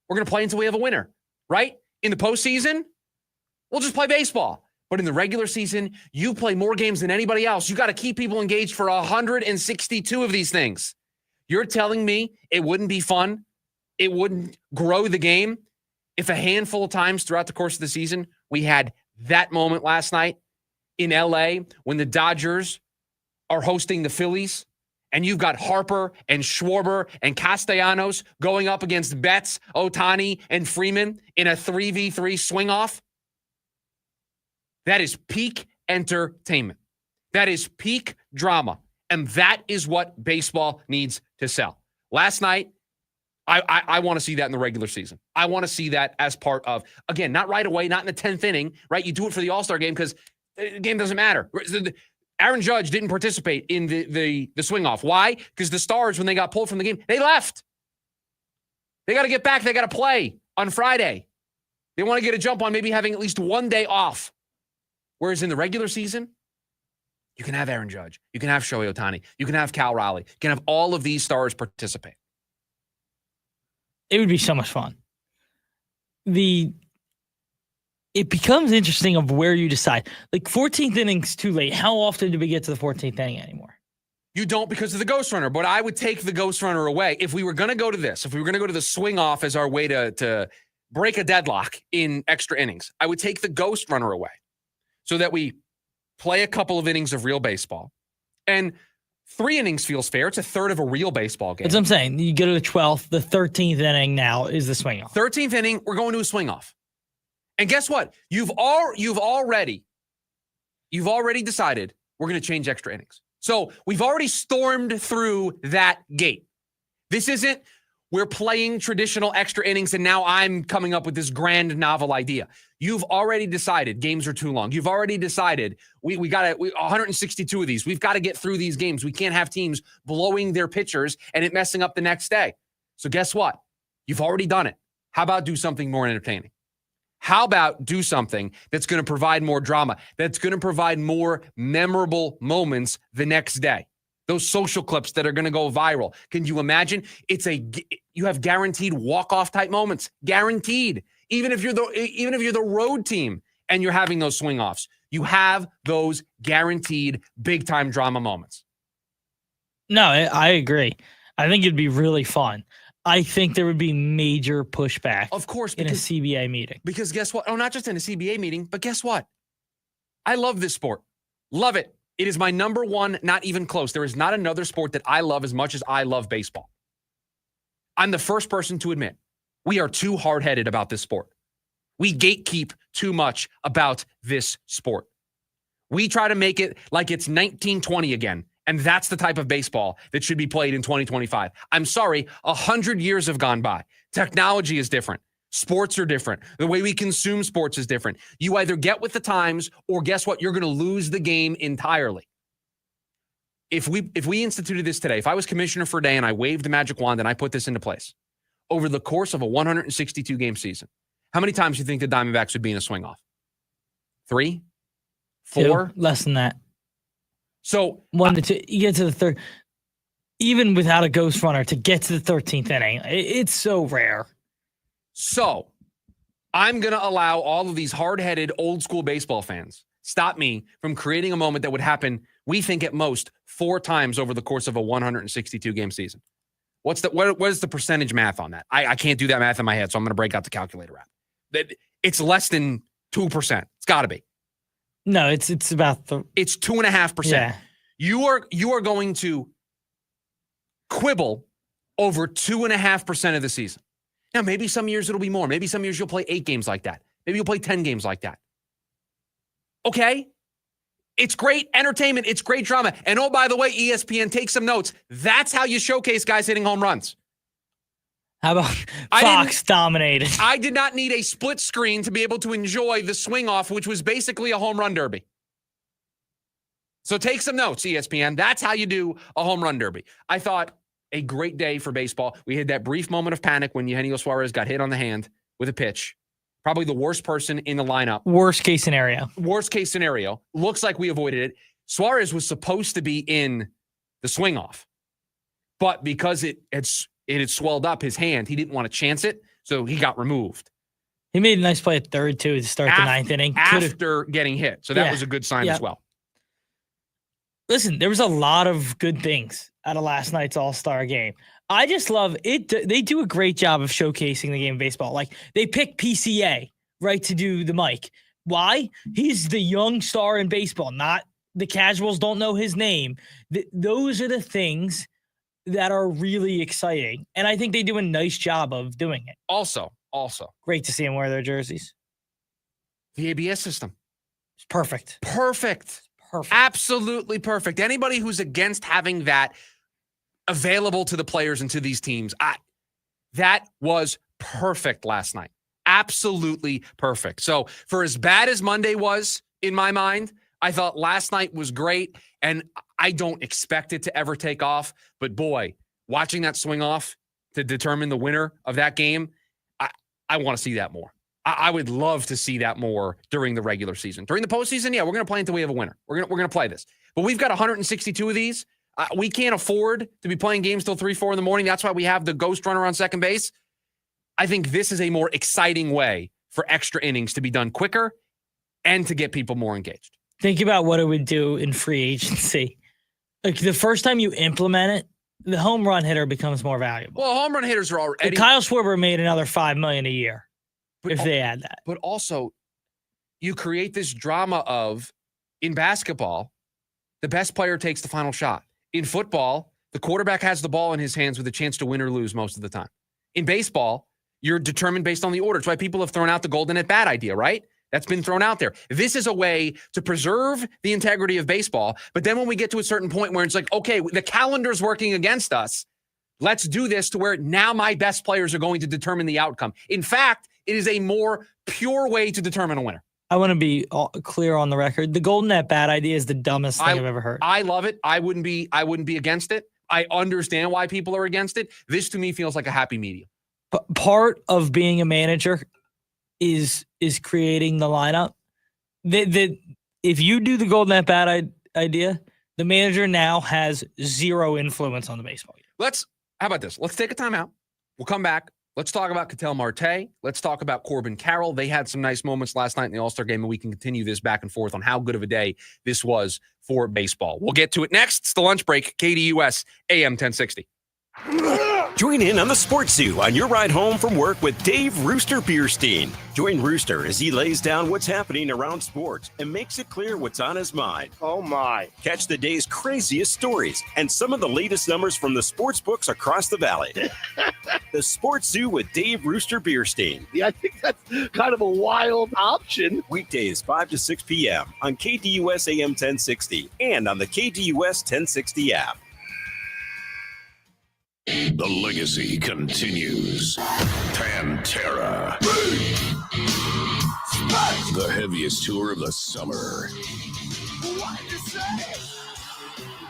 We're going to play until we have a winner, right? In the postseason, we'll just play baseball. But in the regular season, you play more games than anybody else. You got to keep people engaged for 162 of these things. You're telling me it wouldn't be fun? It wouldn't grow the game if a handful of times throughout the course of the season, we had that moment last night in LA when the Dodgers are hosting the Phillies, and you've got Harper and Schwarber and Castellanos going up against Betts, Ohtani, and Freeman in a 3v3 swing-off? That is peak entertainment. That is peak drama. And that is what baseball needs to sell. Last night, I want to see that in the regular season. I want to see that as part of, again, not right away, not in the 10th inning, right? You do it for the All-Star game because the game doesn't matter. Aaron Judge didn't participate in the swing-off. Why? Because the Stars, when they got pulled from the game, they left. They got to get back. They got to play on Friday. They want to get a jump on maybe having at least one day off. Whereas in the regular season, you can have Aaron Judge. You can have Shohei Ohtani. You can have Cal Raleigh. You can have all of these stars participate. It would be so much fun. It becomes interesting of where you decide. Like 14th inning's too late. How often do we get to the 14th inning anymore? You don't because of the ghost runner, but I would take the ghost runner away. If we were going to go to this, if we were going to go to the swing off as our way to break a deadlock in extra innings, I would take the ghost runner away so that we play a couple of innings of real baseball. And 3 innings feels fair. It's a third of a real baseball game. That's what I'm saying. You go to the 12th. The 13th inning now is the swing off. 13th inning, we're going to a swing off. And guess what? You've already decided we're going to change extra innings. So we've already stormed through that gate. This isn't, we're playing traditional extra innings and now I'm coming up with this grand novel idea. You've already decided games are too long. You've already decided we got 162 of these. We've got to get through these games. We can't have teams blowing their pitchers and it messing up the next day. So guess what? You've already done it. How about do something more entertaining? How about do something that's going to provide more drama, that's going to provide more memorable moments the next day? Those social clips that are going to go viral. Can you imagine? You have guaranteed walk-off type moments. Guaranteed. Even if you're the road team and you're having those swing-offs, you have those guaranteed big-time drama moments. No, I agree. I think it'd be really fun. I think there would be major pushback, of course, in a CBA meeting. Because guess what? Oh, not just in a CBA meeting, but guess what? I love this sport. Love it. It is my number one, not even close. There is not another sport that I love as much as I love baseball. I'm the first person to admit we are too hard-headed about this sport. We gatekeep too much about this sport. We try to make it like it's 1920 again. And that's the type of baseball that should be played in 2025. I'm sorry, 100 years have gone by. Technology is different. Sports are different. The way we consume sports is different. You either get with the times or guess what? You're going to lose the game entirely. If we instituted this today, if I was commissioner for a day and I waved the magic wand and I put this into place, over the course of a 162-game season, how many times do you think the Diamondbacks would be in a swing-off? 3? 4? 2, less than that. So 1 to 2, you get to the third, even without a ghost runner, to get to the 13th inning, it's so rare. So I'm going to allow all of these hard-headed old school baseball fans stop me from creating a moment that would happen, we think at most 4 times over the course of a 162-game season. What is the percentage math on that? I can't do that math in my head, so I'm going to break out the calculator app. It's less than 2%. It's got to be. No, it's about it's 2.5%. Yeah. You are going to quibble over 2.5% of the season. Now, maybe some years it'll be more. Maybe some years you'll play 8 games like that. Maybe you'll play 10 games like that. Okay? It's great entertainment. It's great drama. And oh, by the way, ESPN, take some notes. That's how you showcase guys hitting home runs. How about Fox dominated? I did not need a split screen to be able to enjoy the swing off, which was basically a home run derby. So take some notes, ESPN. That's how you do a home run derby. I thought a great day for baseball. We had that brief moment of panic when Eugenio Suarez got hit on the hand with a pitch. Probably the worst person in the lineup. Worst case scenario. Worst case scenario. Looks like we avoided it. Suarez was supposed to be in the swing off, but because it had swelled up his hand, he didn't want to chance it, so he got removed. He made a nice play at third, too, to start the 9th inning. After getting hit. So that was a good sign as well. Listen, there was a lot of good things out of last night's All-Star game. I just love it. They do a great job of showcasing the game of baseball. Like, they pick PCA, right, to do the mic. Why? He's the young star in baseball, not the casuals don't know his name. Those are the things that are really exciting. And I think they do a nice job of doing it. Also. Great to see them wear their jerseys. The ABS system. It's perfect. Perfect. Absolutely perfect. Anybody who's against having that available to the players and to these teams, that was perfect last night. Absolutely perfect. So for as bad as Monday was in my mind, I thought last night was great, and I don't expect it to ever take off. But boy, watching that swing off to determine the winner of that game, I want to see that more. I would love to see that more during the regular season. During the postseason, we're going to play until we have a winner. We're going to play this. But we've got 162 of these. We can't afford to be playing games till 3, 4 in the morning. That's why we have the ghost runner on second base. I think this is a more exciting way for extra innings to be done quicker and to get people more engaged. Think about what it would do in free agency. Like the first time you implement it, the home run hitter becomes more valuable. Well, home run hitters are already. Kyle Schwarber made another $5 million a year if they add that. But also, you create this drama of in basketball, the best player takes the final shot. In football, the quarterback has the ball in his hands with a chance to win or lose most of the time. In baseball, you're determined based on the order. That's why people have thrown out the golden at bat idea, right? that's been thrown out there. This is a way to preserve the integrity of baseball. But then when we get to a certain point where it's like, okay, the calendar's working against us, let's do this to where now my best players are going to determine the outcome. In fact, it is a more pure way to determine a winner. I want to be clear on the record. The golden at bat idea is the dumbest thing I've ever heard. I love it. I wouldn't be against it. I understand why people are against it. This to me feels like a happy medium. But part of being a manager is creating the lineup. If you do the golden at bat idea, the manager now has zero influence on the baseball game. How about this? Let's take a timeout. We'll come back. Let's talk about Ketel Marte. Let's talk about Corbin Carroll. They had some nice moments last night in the All-Star game, and we can continue this back and forth on how good of a day this was for baseball. We'll get to it next. It's the lunch break, KDUS AM 1060. Join in on the Sports Zoo on your ride home from work with Dave Rooster Bierstein. Join Rooster as he lays down what's happening around sports and makes it clear what's on his mind. Oh, my. Catch the day's craziest stories and some of the latest numbers from the sports books across the valley. The Sports Zoo with Dave Rooster Bierstein. Yeah, I think that's kind of a wild option. Weekdays 5 to 6 p.m. on KDUS AM 1060 and on the KDUS 1060 app. The legacy continues. Pantera. The heaviest tour of the summer.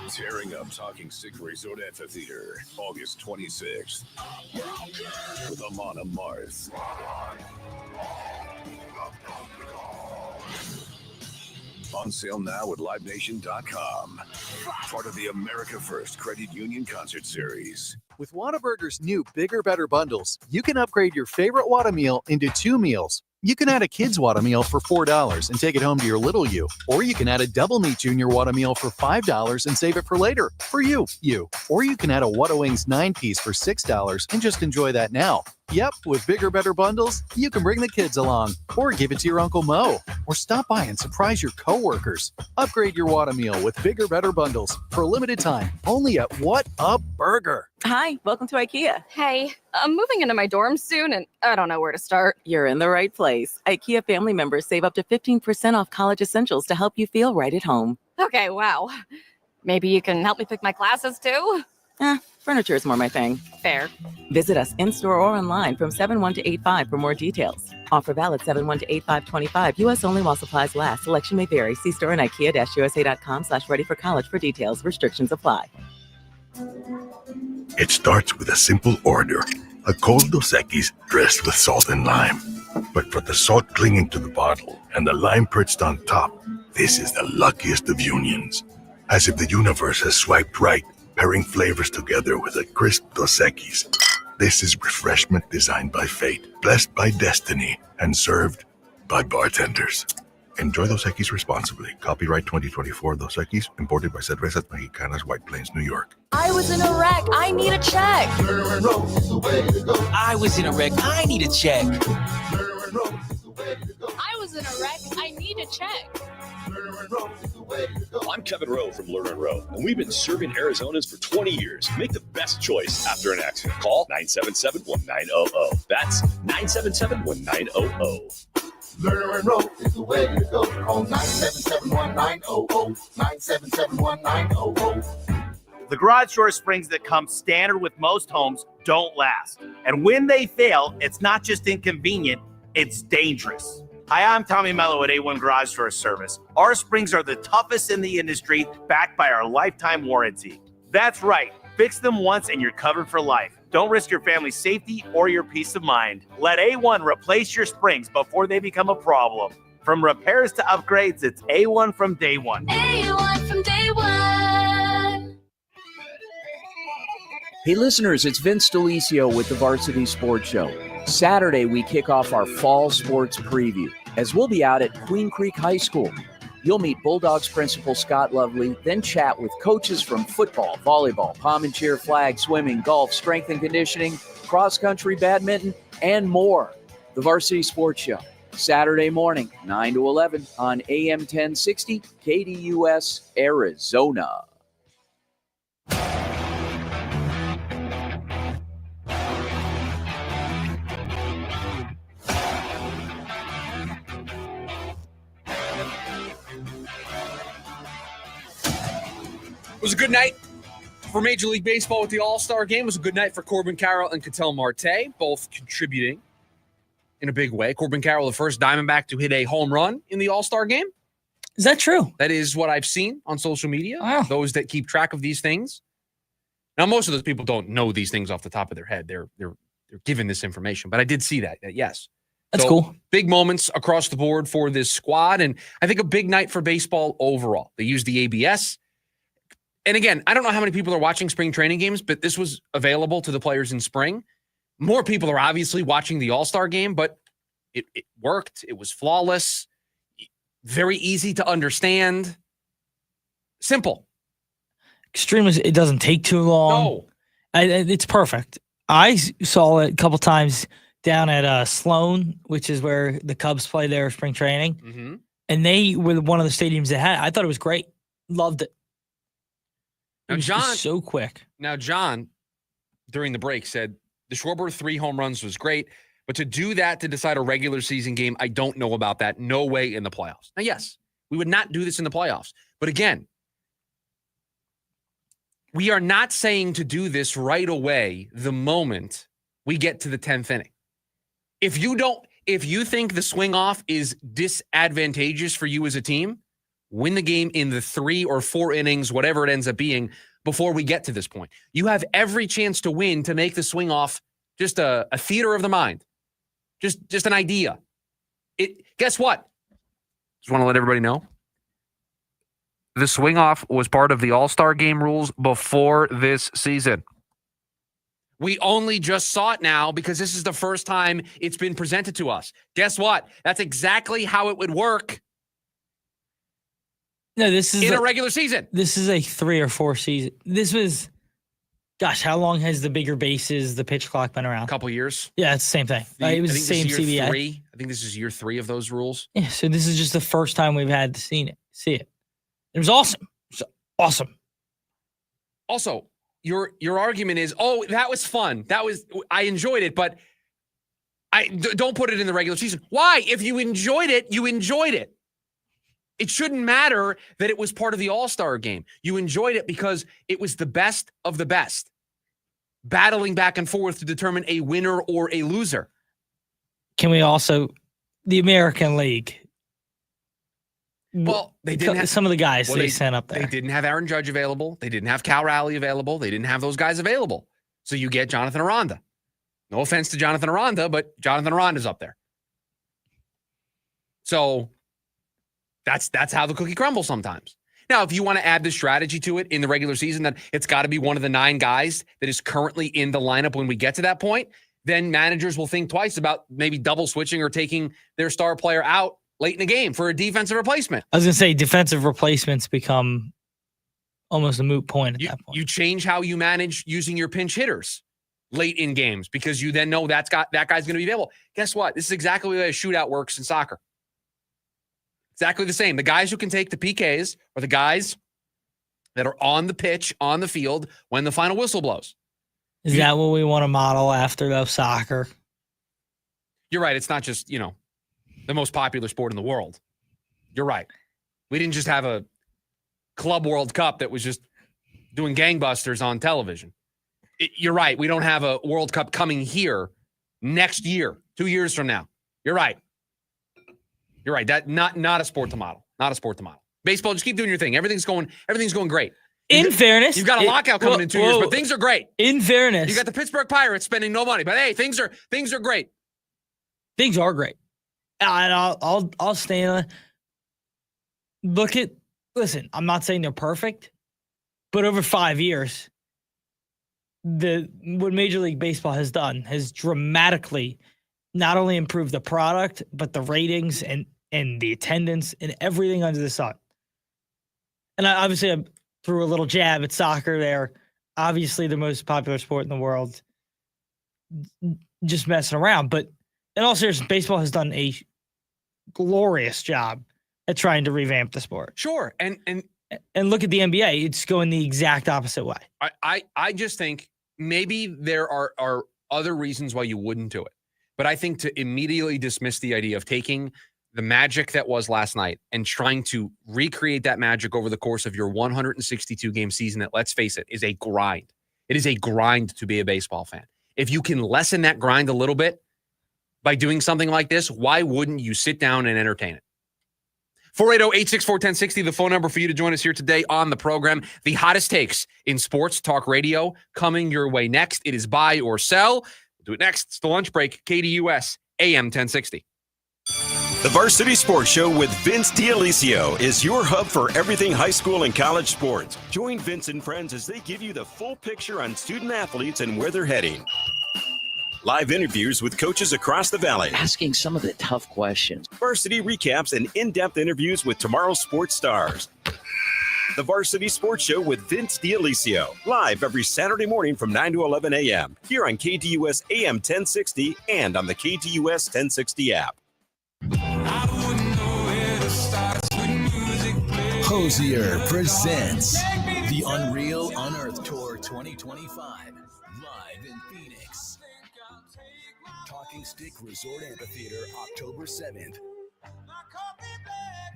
Tearing up Talking Stick Resort Amphitheater, August 26th. With Amon Amarth. On sale now at LiveNation.com. Part of the America First Credit Union Concert Series. With Whataburger's new Bigger Better Bundles, you can upgrade your favorite Whata meal into 2 meals. You can add a kid's Whata meal for $4 and take it home to your little you. Or you can add a double meat junior Whata meal for $5 and save it for later. For you. Or you can add a Whata Wings 9-piece for $6 and just enjoy that now. Yep, with Bigger Better Bundles, you can bring the kids along. Or give it to your Uncle Mo. Or stop by and surprise your coworkers. Upgrade your Whata meal with Bigger Better Bundles for a limited time. Only at What a Burger. Hi, welcome to IKEA. Hey, I'm moving into my dorm soon and I don't know where to start. You're in the right place. IKEA family members save up to 15% off college essentials to help you feel right at home. Okay, wow. Maybe you can help me pick my classes too? Furniture is more my thing. Fair. Visit us in-store or online from 7/1 to 8/5 for more details. Offer valid 7/1 to 8/5/25. U.S. only while supplies last. Selection may vary. See store and IKEA-USA.com/ready for college for details. Restrictions apply. It starts with a simple order. A cold Dos Equis dressed with salt and lime. But for the salt clinging to the bottle and the lime perched on top, this is the luckiest of unions. As if the universe has swiped right, pairing flavors together with a crisp Dos Equis. This is refreshment designed by fate, blessed by destiny, and served by bartenders. Enjoy Dos Equis responsibly. Copyright 2024 Dos Equis, imported by Cervezas Mexicanas, White Plains, New York. I was in a wreck. I need a check. I was in a wreck. I need a check. I was in a wreck. I need a check. I'm Kevin Rowe from Lerner & Rowe, and we've been serving Arizonans for 20 years. Make the best choice after an accident. Call 977-1900. That's 977-1900. Lerner & Rowe is the way to go. Call 977-1900. 977-1900. The garage door springs that come standard with most homes don't last. And when they fail, it's not just inconvenient, it's dangerous. Hi, I'm Tommy Mello at A1 Garage Door Service. Our springs are the toughest in the industry, backed by our lifetime warranty. That's right. Fix them once and you're covered for life. Don't risk your family's safety or your peace of mind. Let A1 replace your springs before they become a problem. From repairs to upgrades, it's A1 from day one. A1 from day one. Hey listeners, it's Vince D'Alicio with the Varsity Sports Show. Saturday, we kick off our fall sports preview, as we'll be out at Queen Creek High School. You'll meet Bulldogs principal Scott Lovely, then chat with coaches from football, volleyball, palm and cheer, flag, swimming, golf, strength and conditioning, cross-country, badminton, and more. The Varsity Sports Show, Saturday morning, 9 to 11 on AM 1060, KDUS, Arizona. was a good night for Major League Baseball with the All-Star game. It was a good night for Corbin Carroll and Ketel Marte, both contributing in a big way. Corbin Carroll, the first Diamondback to hit a home run in the All-Star game. Is that true? That is what I've seen on social media. Wow. Those that keep track of these things. Now, most of those people don't know these things off the top of their head. They're given this information, but I did see that yes. That's So, cool. Big moments across the board for this squad, and I think a big night for baseball overall. They used the ABS. And again, I don't know how many people are watching spring training games, but this was available to the players in spring. More people are obviously watching the All-Star game, but it worked. It was flawless. Very easy to understand. Simple. Extremely. It doesn't take too long. No. It's perfect. I saw it a couple times down at Sloan, which is where the Cubs play their spring training. Mm-hmm. And they were one of the stadiums that had. I thought it was great. Loved it. It was just so quick. Now, John, during the break, said the Schwarber 3 home runs was great, but to do that to decide a regular season game, I don't know about that. No way in the playoffs. Now, yes, we would not do this in the playoffs. But again, we are not saying to do this right away the moment we get to the 10th inning. If you think the swing off is disadvantageous for you as a team, win the game in the 3 or 4 innings, whatever it ends up being, before we get to this point. You have every chance to win to make the swing off just a theater of the mind. Just an idea. Guess what? Just want to let everybody know. The swing off was part of the All-Star game rules before this season. We only just saw it now because this is the first time it's been presented to us. Guess what? That's exactly how it would work. No, this is in a regular season. This is a 3 or 4 season. This was, gosh, how long has the bigger bases, the pitch clock been around? A couple years. Yeah, it's the same thing. It was the same CBA. I think this is year 3 of those rules. Yeah, so this is just the first time we've had to see it. It was awesome. It was awesome. Also, your argument is, oh, that was fun. I enjoyed it, but don't put it in the regular season. Why? If you enjoyed it, you enjoyed it. It shouldn't matter that it was part of the All-Star game. You enjoyed it because it was the best of the best, battling back and forth to determine a winner or a loser. Can we also, the American League? Well, they didn't have some of the guys they sent up there. They didn't have Aaron Judge available. They didn't have Cal Raleigh available. They didn't have those guys available. So you get Jonathan Aranda. No offense to Jonathan Aranda, but Jonathan Aranda's up there. So that's how the cookie crumbles sometimes. Now, if you want to add the strategy to it in the regular season, that it's got to be one of the 9 guys that is currently in the lineup when we get to that point, then managers will think twice about maybe double switching or taking their star player out late in the game for a defensive replacement. I was going to say defensive replacements become almost a moot point at that point. You change how you manage using your pinch hitters late in games because you then know that guy's going to be available. Guess what? This is exactly the way a shootout works in soccer. Exactly the same. The guys who can take the PKs are the guys that are on the pitch, on the field when the final whistle blows. Is that what we want to model after, though, soccer? You're right. It's not just, the most popular sport in the world. You're right. We didn't just have a Club World Cup that was just doing gangbusters on television. You're right. We don't have a World Cup coming here next year, 2 years from now. You're right. You're right. That not a sport to model. Not a sport to model. Baseball, just keep doing your thing. Everything's going great. In fairness, you've got a lockout coming in 2 years, but things are great. In fairness, you got the Pittsburgh Pirates spending no money, but hey, things are great. Things are great. And I'll stand on it. Listen, I'm not saying they're perfect, but over 5 years, what Major League Baseball has done has dramatically not only improved the product, but the ratings and the attendance and everything under the sun. And I threw a little jab at soccer there. Obviously the most popular sport in the world, just messing around. But in all seriousness, baseball has done a glorious job at trying to revamp the sport. Sure. And look at the NBA. It's going the exact opposite way. I just think maybe there are other reasons why you wouldn't do it. But I think to immediately dismiss the idea of taking the magic that was last night and trying to recreate that magic over the course of your 162-game season that, let's face it, is a grind. It is a grind to be a baseball fan. If you can lessen that grind a little bit by doing something like this, why wouldn't you sit down and entertain it? 480-864-1060, the phone number for you to join us here today on the program. The hottest takes in sports talk radio coming your way next. It is buy or sell. We'll do it next. It's the lunch break, KDUS AM 1060. The Varsity Sports Show with Vince D'Alicio is your hub for everything high school and college sports. Join Vince and friends as they give you the full picture on student athletes and where they're heading. Live interviews with coaches across the valley. Asking some of the tough questions. Varsity recaps and in-depth interviews with tomorrow's sports stars. The Varsity Sports Show with Vince D'Alicio. Live every Saturday morning from 9 to 11 a.m. here on KDUS AM 1060 and on the KDUS 1060 app. Hosier presents the Unreal Unearthed Tour 2025 live in Phoenix. Talking Stick Resort Amphitheater, October 7th.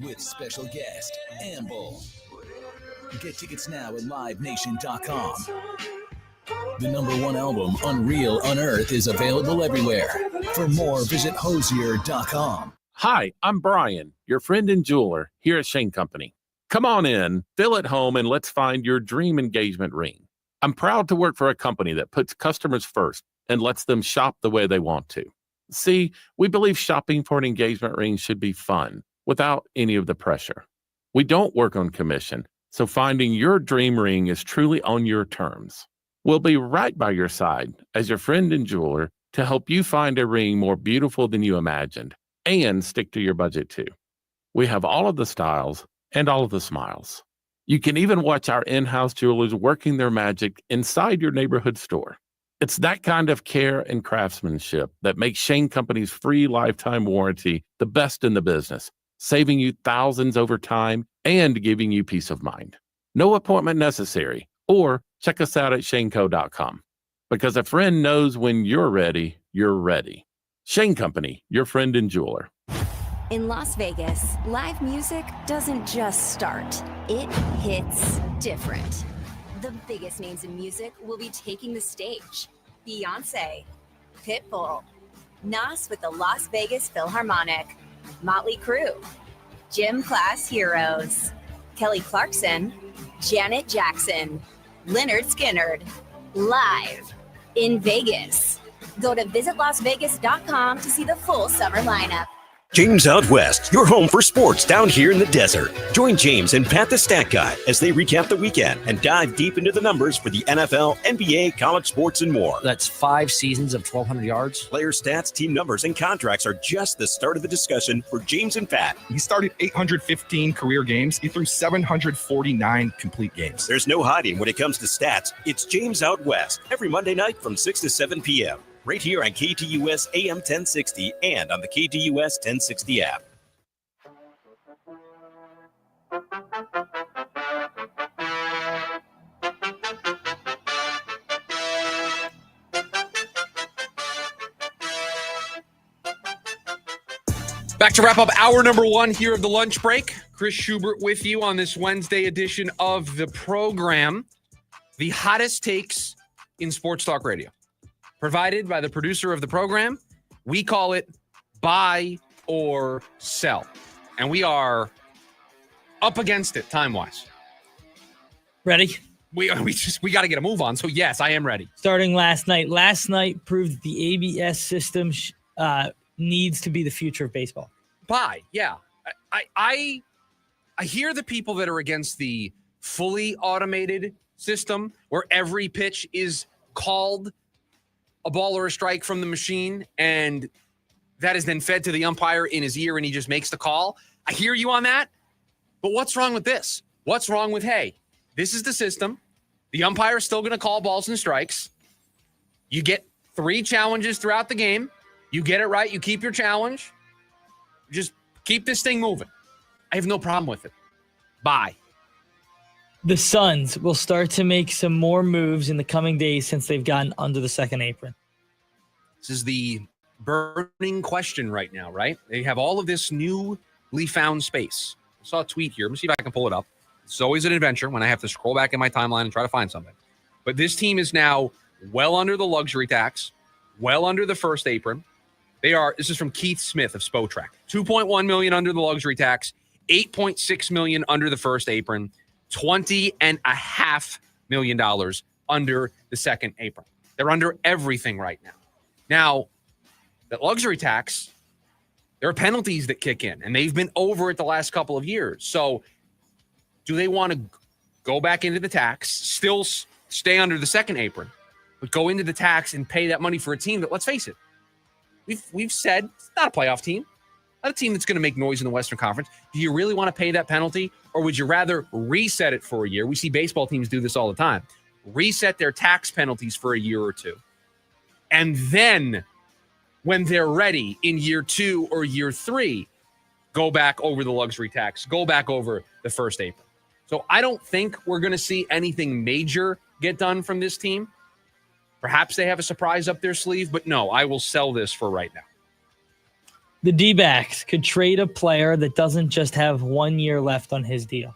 With special guest, Amble. Get tickets now at livenation.com. The #1 album, Unreal Unearthed, is available everywhere. For more, visit hosier.com. Hi, I'm Brian, your friend and jeweler here at Shane Company. Come on in, feel at home, and let's find your dream engagement ring. I'm proud to work for a company that puts customers first and lets them shop the way they want to. See, we believe shopping for an engagement ring should be fun without any of the pressure. We don't work on commission, so finding your dream ring is truly on your terms. We'll be right by your side as your friend and jeweler to help you find a ring more beautiful than you imagined and stick to your budget too. We have all of the styles and all of the smiles. You can even watch our in-house jewelers working their magic inside your neighborhood store. It's that kind of care and craftsmanship that makes Shane Company's free lifetime warranty the best in the business, saving you thousands over time and giving you peace of mind. No appointment necessary, or check us out at shaneco.com. Because a friend knows when you're ready, you're ready. Shane Company, your friend and jeweler. In Las Vegas, live music doesn't just start, it hits different. The biggest names in music will be taking the stage. Beyonce, Pitbull, Nas with the Las Vegas Philharmonic, Motley Crue, Gym Class Heroes, Kelly Clarkson, Janet Jackson, Lynyrd Skynyrd, live in Vegas. Go to visitlasvegas.com to see the full summer lineup. James Out West, your home for sports down here in the desert. Join James and Pat the Stat Guy as they recap the weekend and dive deep into the numbers for the NFL, NBA, college sports, and more. That's 5 seasons of 1,200 yards. Player stats, team numbers, and contracts are just the start of the discussion for James and Pat. He started 815 career games. He threw 749 complete games. There's no hiding when it comes to stats. It's James Out West every Monday night from 6 to 7 p.m. right here on KDUS AM 1060 and on the KDUS 1060 app. Back to wrap up hour number 1 here of the lunch break. Chris Schubert with you on this Wednesday edition of the program. The hottest takes in sports talk radio. Provided by the producer of the program. We call it buy or sell. And we are up against it time-wise. Ready? We got to get a move on. So, yes, I am ready. Starting last night. Last night proved that the ABS system needs to be the future of baseball. Buy, yeah. I hear the people that are against the fully automated system where every pitch is called a ball or a strike from the machine, and that is then fed to the umpire in his ear, and he just makes the call. I hear you on that, but what's wrong with this? What's wrong with, hey, this is the system. The umpire is still going to call balls and strikes. You get 3 challenges throughout the game. You get it right. You keep your challenge. Just keep this thing moving. I have no problem with it. Bye. The Suns will start to make some more moves in the coming days since they've gotten under the second apron. This is the burning question right now, right? They have all of this newly found space. I saw a tweet here. Let me see if I can pull it up. It's always an adventure when I have to scroll back in my timeline and try to find something. But this team is now well under the luxury tax, well under the first apron. This is from Keith Smith of Spotrac. $2.1 million under the luxury tax, $8.6 million under the first apron, $20.5 million under the second apron. They're under everything right now. Now, that luxury tax, there are penalties that kick in, and they've been over it the last couple of years. So do they want to go back into the tax, still stay under the second apron, but go into the tax and pay that money for a team that, let's face it, we've said it's not a playoff team, not a team that's going to make noise in the Western Conference. Do you really want to pay that penalty, or would you rather reset it for a year? We see baseball teams do this all the time. Reset their tax penalties for a year or two. And then when they're ready in year 2 or year 3, go back over the luxury tax, go back over the first apron. So I don't think we're going to see anything major get done from this team. Perhaps they have a surprise up their sleeve, but no, I will sell this for right now. The D-backs could trade a player that doesn't just have 1 year left on his deal.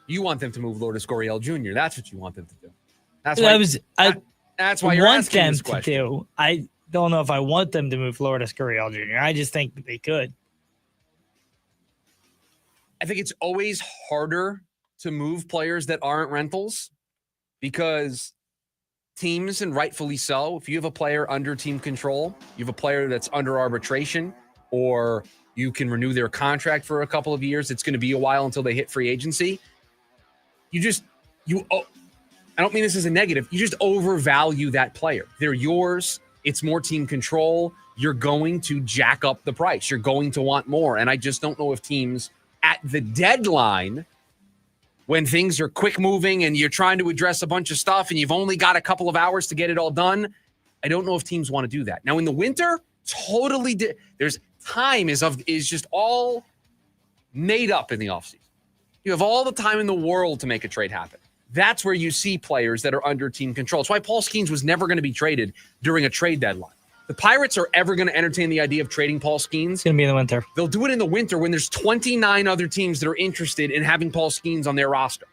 You want them to move Lourdes Gurriel Jr. That's what you want them to do. That's why you're asking this question. I don't know if I want them to move Lourdes Gurriel Jr. I just think that they could. I think it's always harder to move players that aren't rentals because teams, and rightfully so, if you have a player under team control, you have a player that's under arbitration, or you can renew their contract for a couple of years, it's going to be a while until they hit free agency. I don't mean this as a negative. You just overvalue that player. They're yours. It's more team control. You're going to jack up the price. You're going to want more. And I just don't know if teams at the deadline, when things are quick moving and you're trying to address a bunch of stuff and you've only got a couple of hours to get it all done, I don't know if teams want to do that. Now in the winter, totally there's time is just all made up in the offseason. You have all the time in the world to make a trade happen. That's where you see players that are under team control. That's why Paul Skeens was never going to be traded during a trade deadline. The Pirates are ever going to entertain the idea of trading Paul Skeens. It's going to be in the winter. They'll do it in the winter when there's 29 other teams that are interested in having Paul Skeens on their roster.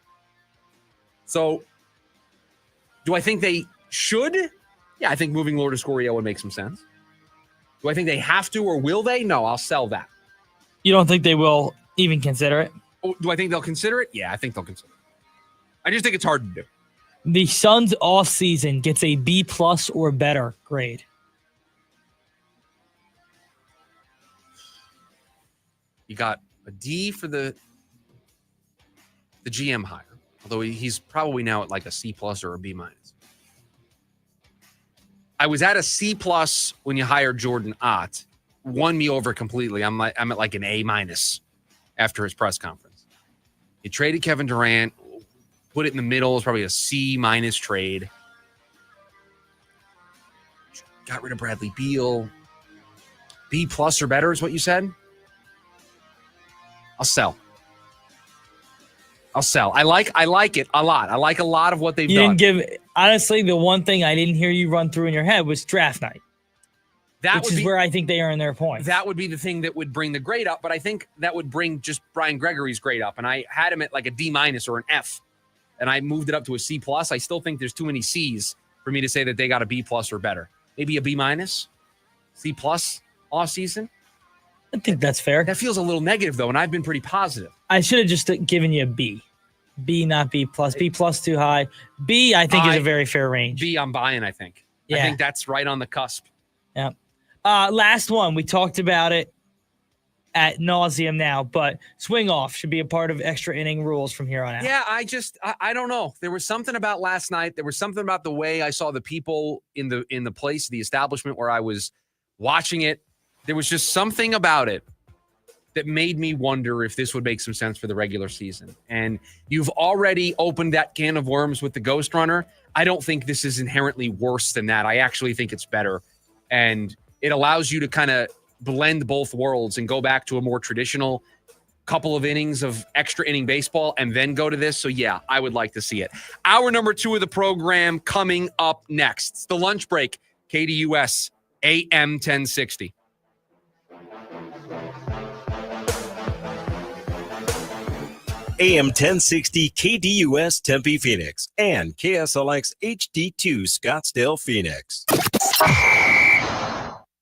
So, do I think they should? Yeah, I think moving Lourdes Gurriel would make some sense. Do I think they have to, or will they? No, I'll sell that. You don't think they will even consider it? Oh, do I think they'll consider it? Yeah, I think they'll consider it. I just think it's hard to do. The Suns off season gets a B+ or better grade. You got a D for the GM hire, although he's probably now at like a C+ or a B-. I was at a C+ when you hired Jordan Ott. Won me over completely. I'm at like an A- after his press conference. You traded Kevin Durant, put it in the middle. It's probably a C- trade. Got rid of Bradley Beal. B+ or better is what you said? I'll sell. I like it a lot. I like a lot of what they've done. Honestly, the one thing I didn't hear you run through in your head was draft night. Which is where I think they earn their points. That would be the thing that would bring the grade up, but I think that would bring just Brian Gregory's grade up. And I had him at like a D- or an F, and I moved it up to a C+. I still think there's too many C's for me to say that they got a B+ or better. Maybe a B-, C+ off season. I think that's fair. That feels a little negative, though, and I've been pretty positive. I should have just given you a B. B, not B+. B+ too high. B, I think, is a very fair range. B, I'm buying, I think. Yeah. I think that's right on the cusp. Yeah. Last one. We talked about it at nauseum now, but swing off should be a part of extra inning rules from here on out. Yeah, I don't know. There was something about last night. There was something about the way I saw the people in the place, the establishment where I was watching it. There was just something about it that made me wonder if this would make some sense for the regular season. And you've already opened that can of worms with the Ghost Runner. I don't think this is inherently worse than that. I actually think it's better. And it allows you to kind of blend both worlds and go back to a more traditional couple of innings of extra inning baseball and then go to this. So yeah, I would like to see it. Hour number 2 of the program coming up next. It's the lunch break. KDUS AM 1060. AM 1060 KDUS Tempe Phoenix and KSLX HD2 Scottsdale Phoenix.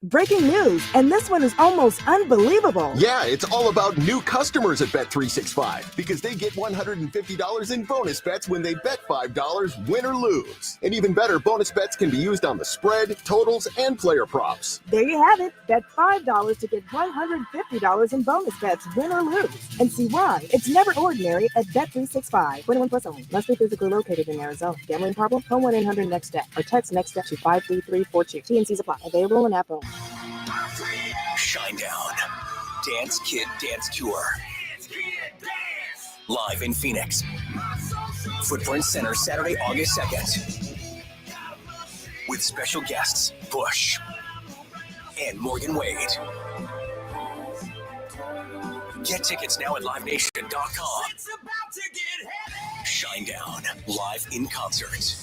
Breaking news, and this one is almost unbelievable. Yeah, it's all about new customers at Bet365 because they get $150 in bonus bets when they bet $5, win or lose. And even better, bonus bets can be used on the spread, totals, and player props. There you have it. Bet $5 to get $150 in bonus bets, win or lose. And see why. It's never ordinary at Bet365. 21 plus only. Must be physically located in Arizona. Gambling problem? Call 1-800-NEXT-STEP or text NEXT-STEP to 53342. T&Cs apply. Available in app only. Shinedown. Dance Kid Dance Tour. Live in Phoenix. Footprint Center, Saturday, August 2nd. With special guests, Bush and Morgan Wade. Get tickets now at livenation.com. Shinedown, live in concert.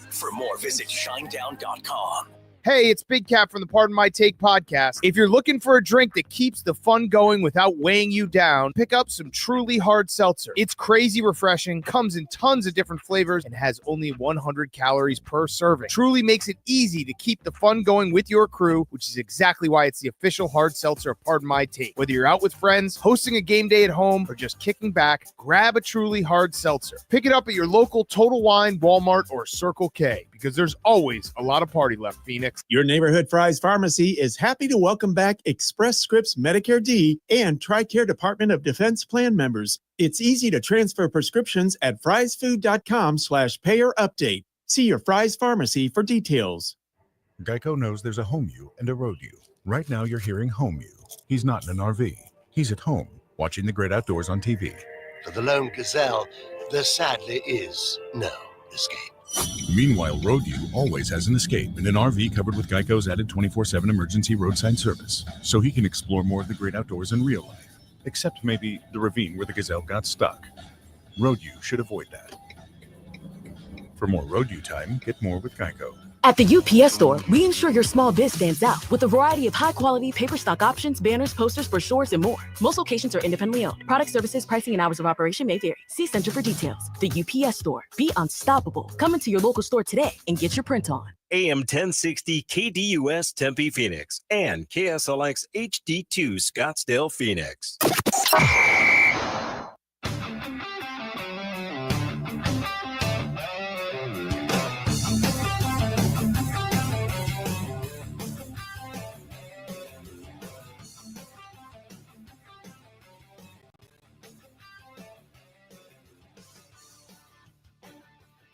For more, visit shinedown.com. Hey, it's Big Cat from the Pardon My Take podcast. If you're looking for a drink that keeps the fun going without weighing you down, pick up some Truly Hard Seltzer. It's crazy refreshing, comes in tons of different flavors, and has only 100 calories per serving. Truly makes it easy to keep the fun going with your crew, which is exactly why it's the official hard seltzer of Pardon My Take. Whether you're out with friends, hosting a game day at home, or just kicking back, grab a Truly Hard Seltzer. Pick it up at your local Total Wine, Walmart, or Circle K, because there's always a lot of party left, Phoenix. Your neighborhood Fry's Pharmacy is happy to welcome back Express Scripts Medicare D and TRICARE Department of Defense plan members. It's easy to transfer prescriptions at frysfood.com/payer update. See your Fry's Pharmacy for details. Geico knows there's a home you and a road you. Right now you're hearing home you. He's not in an RV. He's at home, watching the great outdoors on TV. For the lone gazelle, there sadly is no escape. Meanwhile, Road U always has an escape in an RV covered with Geico's added 24/7 emergency roadside service, so he can explore more of the great outdoors in real life, except maybe the ravine where the gazelle got stuck. Road U should avoid that. For more Road U time, get more with Geico. At the UPS Store, we ensure your small biz stands out with a variety of high-quality paper stock options, banners, posters, brochures, and more. Most locations are independently owned. Product services, pricing, and hours of operation may vary. See Center for details. The UPS Store. Be unstoppable. Come into your local store today and get your print on. AM 1060 KDUS Tempe Phoenix and KSLX HD2 Scottsdale Phoenix.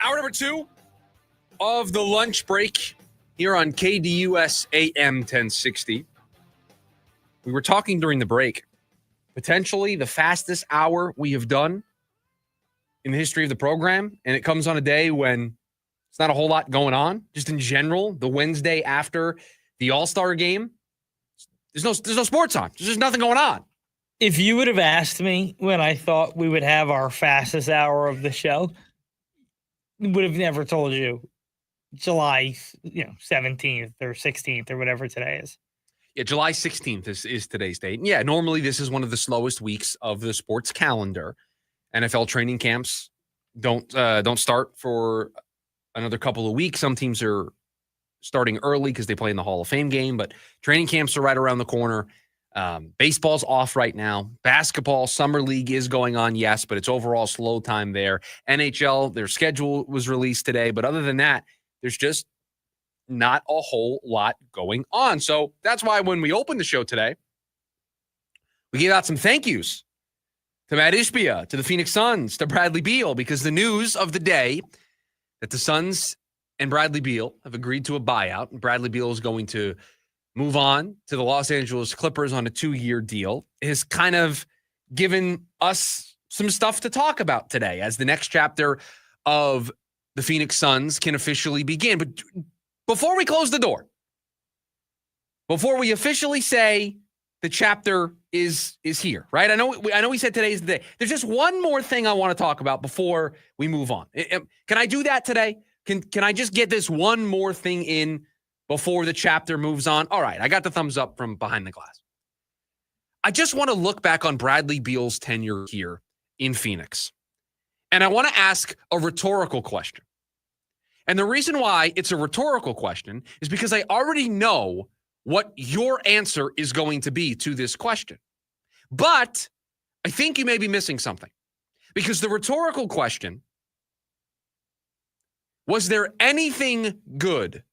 Hour number 2 of the lunch break here on KDUS AM 1060. We were talking during the break. Potentially the fastest hour we have done in the history of the program, and it comes on a day when it's not a whole lot going on. Just in general, the Wednesday after the All-Star game, there's no sports on. There's just nothing going on. If you would have asked me when I thought we would have our fastest hour of the show, would have never told you July 17th or 16th or whatever today is. Yeah, July 16th is today's date. And yeah, normally this is one of the slowest weeks of the sports calendar. NFL training camps don't start for another couple of weeks. Some teams are starting early because they play in the Hall of Fame game, but training camps are right around the corner. Baseball's off right now. Basketball, summer league is going on, yes, but it's overall slow time there. NHL, their schedule was released today, but other than that, there's just not a whole lot going on. So that's why when we opened the show today, we gave out some thank yous to Matt Ishbia, to the Phoenix Suns, to Bradley Beal, because the news of the day that the Suns and Bradley Beal have agreed to a buyout. Bradley Beal is going to move on to the Los Angeles Clippers on a 2-year deal, has kind of given us some stuff to talk about today as the next chapter of the Phoenix Suns can officially begin. But before we close the door, before we officially say the chapter is here, right? I know we said today's the day. There's just one more thing I want to talk about before we move on. Can I do that today? Can I just get this one more thing in before the chapter moves on? All right, I got the thumbs up from behind the glass. I just want to look back on Bradley Beal's tenure here in Phoenix. And I want to ask a rhetorical question. And the reason why it's a rhetorical question is because I already know what your answer is going to be to this question. But I think you may be missing something. Because the rhetorical question, was there anything good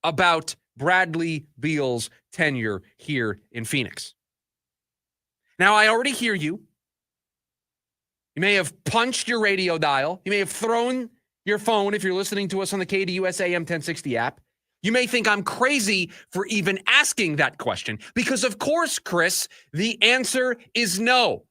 about Bradley Beal's tenure here in Phoenix? Now, I already hear you. You may have punched your radio dial. You may have thrown your phone if you're listening to us on the KDUS AM 1060 app. You may think I'm crazy for even asking that question because, of course, Chris, the answer is no.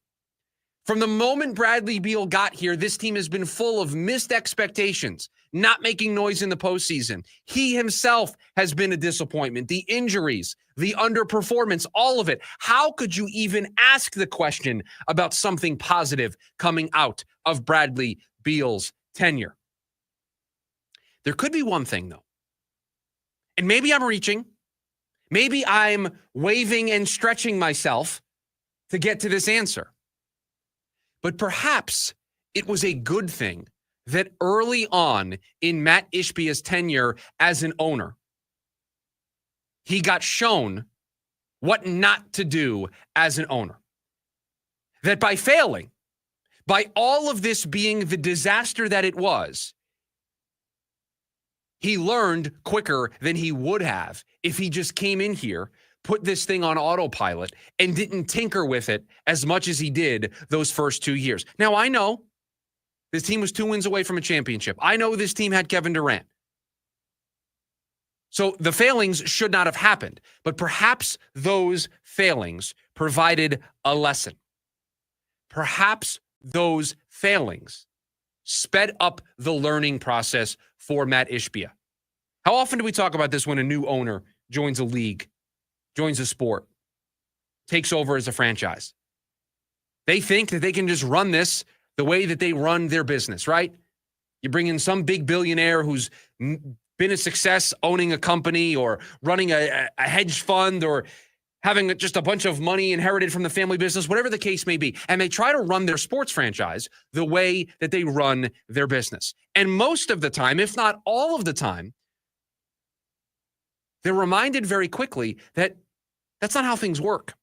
From the moment Bradley Beal got here, this team has been full of missed expectations, not making noise in the postseason. He himself has been a disappointment. The injuries, the underperformance, all of it. How could you even ask the question about something positive coming out of Bradley Beal's tenure? There could be one thing, though. And maybe I'm reaching. Maybe I'm waving and stretching myself to get to this answer. But perhaps it was a good thing that early on in Matt Ishbia's tenure as an owner, he got shown what not to do as an owner. That by failing, by all of this being the disaster that it was, he learned quicker than he would have if he just came in here, put this thing on autopilot, and didn't tinker with it as much as he did those first 2 years. Now, I know this team was 2 wins away from a championship. I know this team had Kevin Durant. So the failings should not have happened, but perhaps those failings provided a lesson. Perhaps those failings sped up the learning process for Matt Ishbia. How often do we talk about this when a new owner joins a league, joins a sport, takes over as a franchise? They think that they can just run this the way that they run their business, right? You bring in some big billionaire who's been a success owning a company or running a hedge fund or having just a bunch of money inherited from the family business, whatever the case may be. And they try to run their sports franchise the way that they run their business. And most of the time, if not all of the time, they're reminded very quickly that that's not how things work.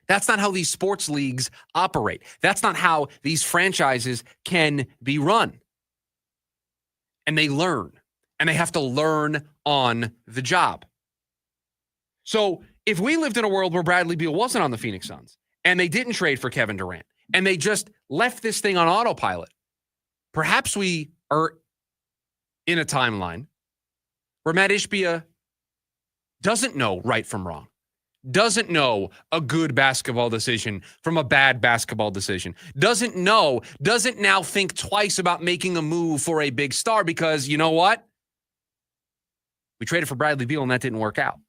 That's not how these sports leagues operate. That's not how these franchises can be run. And they learn. And they have to learn on the job. So if we lived in a world where Bradley Beal wasn't on the Phoenix Suns and they didn't trade for Kevin Durant and they just left this thing on autopilot, perhaps we are in a timeline where Matt Ishbia doesn't know right from wrong, doesn't know a good basketball decision from a bad basketball decision, doesn't now think twice about making a move for a big star because, you know what? We traded for Bradley Beal and that didn't work out.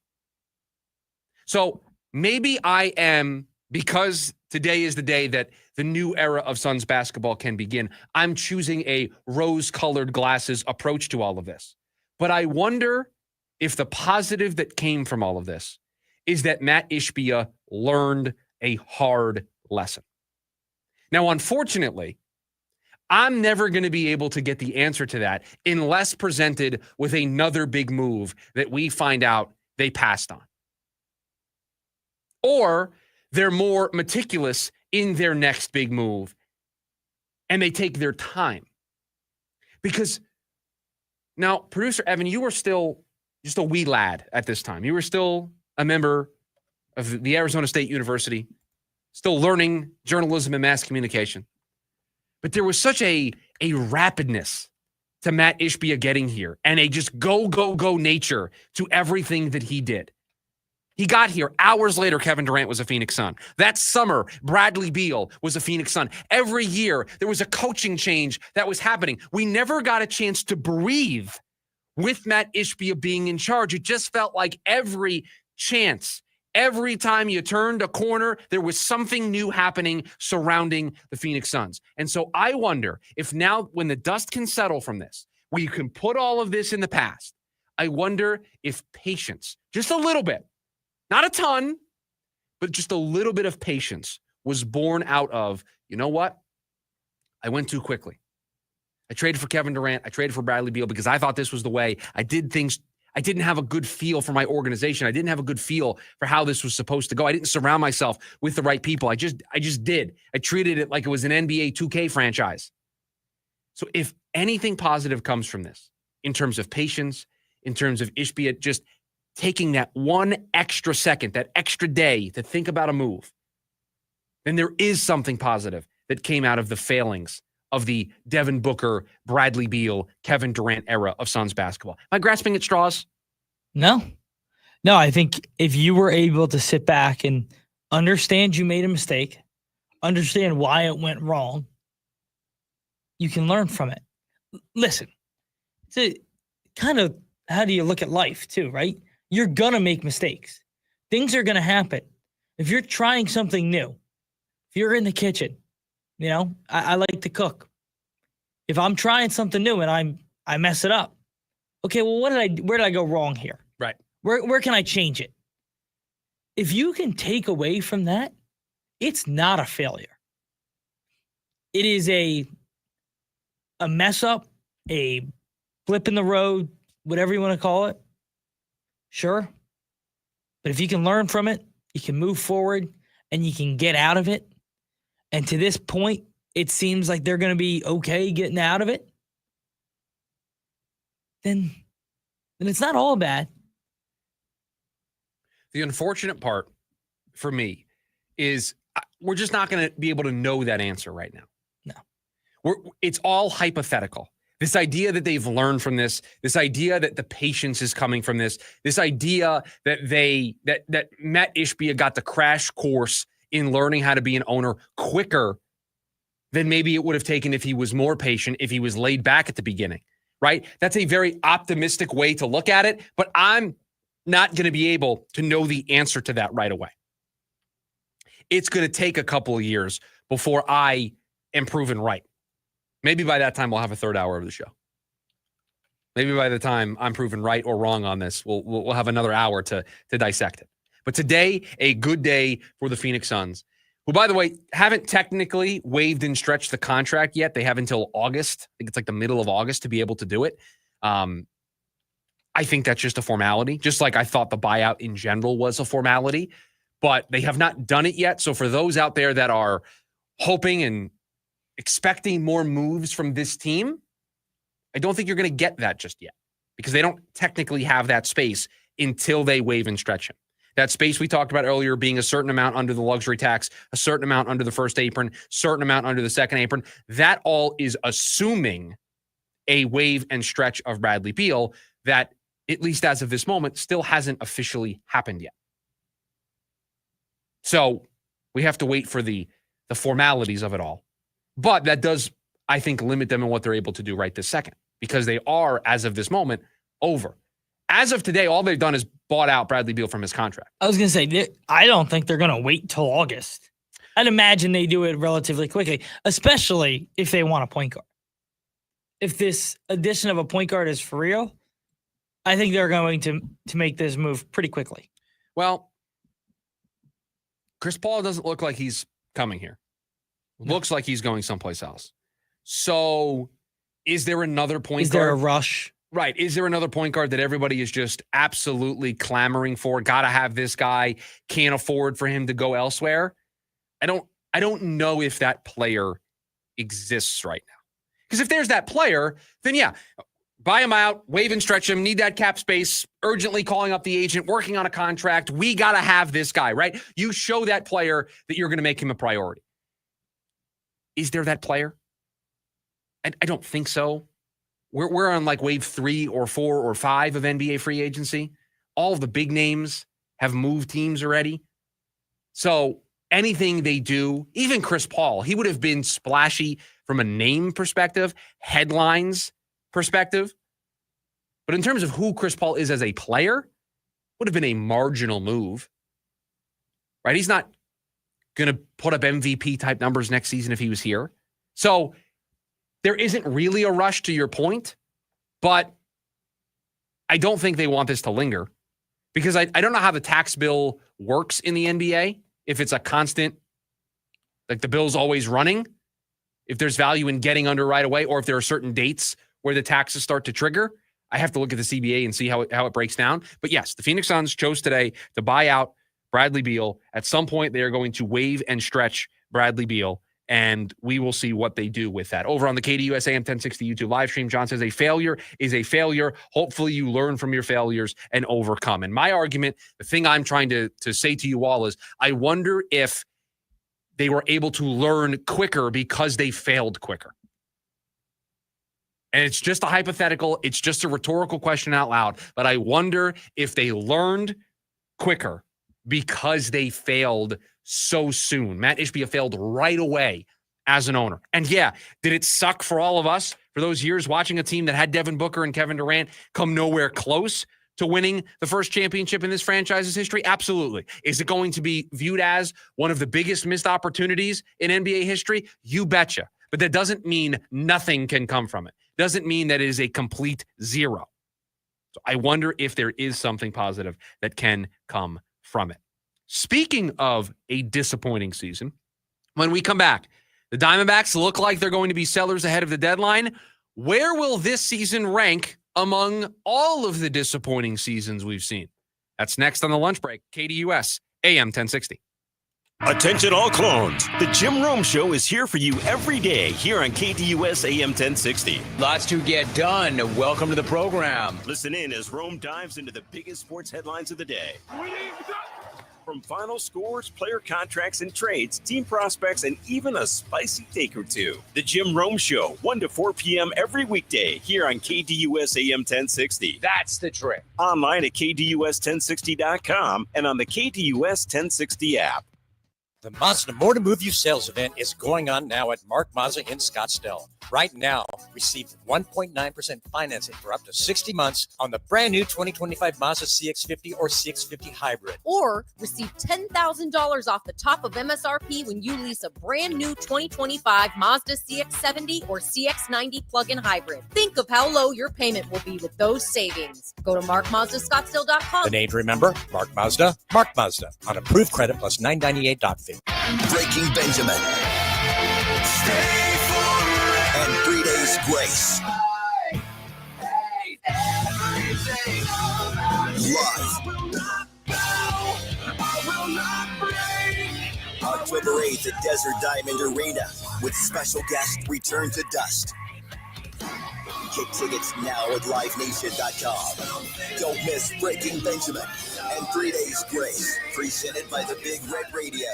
So maybe I am, because today is the day that the new era of Suns basketball can begin, I'm choosing a rose-colored glasses approach to all of this. But I wonder if the positive that came from all of this is that Matt Ishbia learned a hard lesson. Now, unfortunately, I'm never going to be able to get the answer to that unless presented with another big move that we find out they passed on. Or they're more meticulous in their next big move and they take their time. Because now, producer Evan, you were still just a wee lad at this time. You were still a member of the Arizona State University, still learning journalism and mass communication. But there was such a rapidness to Matt Ishbia getting here and a just go nature to everything that he did. He got here. Hours later, Kevin Durant was a Phoenix Sun. That summer, Bradley Beal was a Phoenix Sun. Every year, there was a coaching change that was happening. We never got a chance to breathe with Matt Ishbia being in charge. It just felt like every chance, every time you turned a corner, there was something new happening surrounding the Phoenix Suns. And so I wonder if now, when the dust can settle from this, we can put all of this in the past. I wonder if patience, just a little bit, not a ton, but just a little bit of patience was born out of, you know what? I went too quickly. I traded for Kevin Durant. I traded for Bradley Beal because I thought this was the way. I did things. I didn't have a good feel for my organization. I didn't have a good feel for how this was supposed to go. I didn't surround myself with the right people. I just did. I treated it like it was an NBA 2K franchise. So if anything positive comes from this, in terms of patience, in terms of Ishbia just taking that one extra second, that extra day to think about a move, then there is something positive that came out of the failings of the Devin Booker, Bradley Beal, Kevin Durant era of Suns basketball. Am I grasping at straws? No. No, I think if you were able to sit back and understand you made a mistake, understand why it went wrong, you can learn from it. Listen, it's a kind of how do you look at life too, right? You're going to make mistakes. Things are going to happen. If you're trying something new, if you're in the kitchen, you know, I like to cook. If I'm trying something new and I mess it up, okay, well, where did I go wrong here? Right. Where can I change it? If you can take away from that, it's not a failure. It is a mess up, a blip in the road, whatever you want to call it. Sure. But if you can learn from it, you can move forward and you can get out of it. And to this point, it seems like they're going to be okay getting out of it. Then it's not all bad. The unfortunate part for me is we're just not going to be able to know that answer right now. No. It's all hypothetical. This idea that they've learned from this idea that the patience is coming from this idea that that Matt Ishbia got the crash course in learning how to be an owner quicker than maybe it would have taken if he was more patient, if he was laid back at the beginning, right? That's a very optimistic way to look at it, but I'm not going to be able to know the answer to that right away. It's going to take a couple of years before I am proven right. Maybe by that time, we'll have a third hour of the show. Maybe by the time I'm proven right or wrong on this, we'll have another hour to dissect it. But today, a good day for the Phoenix Suns, who, by the way, haven't technically waived and stretched the contract yet. They have until August. I think it's like the middle of August to be able to do it. I think that's just a formality, just like I thought the buyout in general was a formality. But they have not done it yet. So for those out there that are hoping and expecting more moves from this team, I don't think you're going to get that just yet because they don't technically have that space until they waive and stretch him. That space we talked about earlier being a certain amount under the luxury tax, a certain amount under the first apron, certain amount under the second apron, that all is assuming a waive and stretch of Bradley Beal that, at least as of this moment, still hasn't officially happened yet. So we have to wait for the formalities of it all. But that does, I think, limit them in what they're able to do right this second because they are, as of this moment, over. As of today, all they've done is bought out Bradley Beal from his contract. I was going to say, I don't think they're going to wait till August. I'd imagine they do it relatively quickly, especially if they want a point guard. If this addition of a point guard is for real, I think they're going to make this move pretty quickly. Well, Chris Paul doesn't look like he's coming here. Looks like he's going someplace else. So is there another point guard? Is there a rush? Right. Is there another point guard that everybody is just absolutely clamoring for? Got to have this guy. Can't afford for him to go elsewhere. I don't know if that player exists right now. Because if there's that player, then yeah, buy him out, waive and stretch him, need that cap space, urgently calling up the agent, working on a contract. We got to have this guy, right? You show that player that you're going to make him a priority. Is there that player? I don't think so. We're on like wave 3 or 4 or 5 of NBA free agency. All of the big names have moved teams already. So anything they do, even Chris Paul, he would have been splashy from a name perspective, headlines perspective. But in terms of who Chris Paul is as a player, would have been a marginal move, right? He's not going to put up MVP type numbers next season if he was here. So there isn't really a rush to your point. But I don't think they want this to linger because I don't know how the tax bill works in the NBA. If it's a constant, like the bill's always running, if there's value in getting under right away, or if there are certain dates where the taxes start to trigger. I have to look at the CBA and see how it breaks down. But yes, the Phoenix Suns chose today to buy out Bradley Beal. At some point, they are going to waive and stretch Bradley Beal, and we will see what they do with that. Over on the KDUS AM 1060 YouTube live stream, John says a failure is a failure. Hopefully you learn from your failures and overcome. And my argument, the thing I'm trying to say to you all is, I wonder if they were able to learn quicker because they failed quicker. And it's just a hypothetical. It's just a rhetorical question out loud. But I wonder if they learned quicker because they failed so soon. Matt Ishbia failed right away as an owner. And yeah, did it suck for all of us for those years watching a team that had Devin Booker and Kevin Durant come nowhere close to winning the first championship in this franchise's history? Absolutely. Is it going to be viewed as one of the biggest missed opportunities in NBA history? You betcha. But that doesn't mean nothing can come from it. Doesn't mean that it is a complete zero. So I wonder if there is something positive that can come from it. Speaking of a disappointing season, when we come back, the Diamondbacks look like they're going to be sellers ahead of the deadline. Where will this season rank among all of the disappointing seasons we've seen? That's next on the lunch break. KDUS AM 1060. Attention all clones. The Jim Rome Show is here for you every day here on KDUS AM 1060. Lots to get done. Welcome to the program. Listen in as Rome dives into the biggest sports headlines of the day. From final scores, player contracts and trades, team prospects, and even a spicy take or two. The Jim Rome Show, 1 to 4 p.m. every weekday here on KDUS AM 1060. That's the trick. Online at KDUS1060.com and on the KDUS 1060 app. The Mazda More to Move You sales event is going on now at Mark Mazda in Scottsdale. Right now, receive 1.9% financing for up to 60 months on the brand new 2025 Mazda CX-50 or CX-50 Hybrid. Or receive $10,000 off the top of MSRP when you lease a brand new 2025 Mazda CX-70 or CX-90 plug-in hybrid. Think of how low your payment will be with those savings. Go to markmazdascottsdale.com. The name to remember, Mark Mazda, Mark Mazda, on approved credit plus $998.50. Breaking Benjamin. And 3 Days Grace. Live. October 8th at Desert Diamond Arena with special guest Return to Dust. Get tickets now at livenation.com. Don't miss Breaking Benjamin and 3 Days Grace, presented by the Big Red Radio.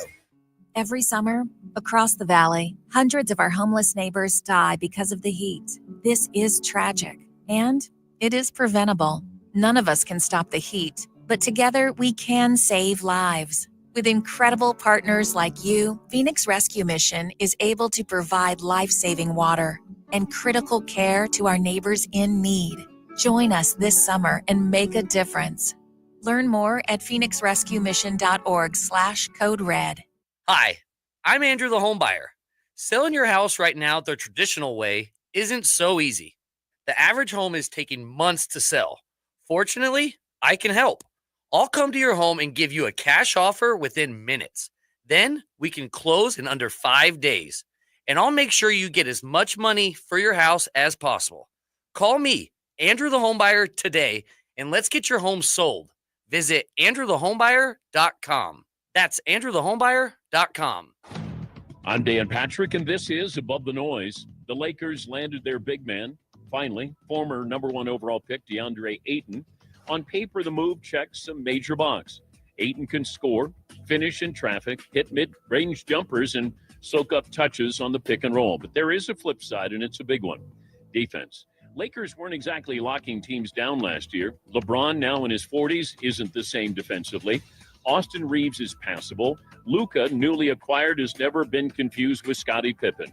Every summer, across the valley, hundreds of our homeless neighbors die because of the heat. This is tragic, and it is preventable. None of us can stop the heat, but together we can save lives. With incredible partners like you, Phoenix Rescue Mission is able to provide life-saving water and critical care to our neighbors in need. Join us this summer and make a difference. Learn more at phoenixrescuemission.org/code-red. Hi, I'm Andrew the Homebuyer. Selling your house right now the traditional way isn't so easy. The average home is taking months to sell. Fortunately, I can help. I'll come to your home and give you a cash offer within minutes. Then we can close in under 5 days. And I'll make sure you get as much money for your house as possible. Call me, Andrew the Homebuyer, today, and let's get your home sold. Visit AndrewTheHomebuyer.com. That's AndrewTheHomebuyer.com. I'm Dan Patrick, and this is Above the Noise. The Lakers landed their big man, finally, former number 1 overall pick DeAndre Ayton. On paper, the move checks some major box. Ayton can score, finish in traffic, hit mid-range jumpers, and soak up touches on the pick and roll. But there is a flip side, and it's a big one. Defense. Lakers weren't exactly locking teams down last year. LeBron, now in his 40s, isn't the same defensively. Austin Reeves is passable. Luka, newly acquired, has never been confused with Scottie Pippen.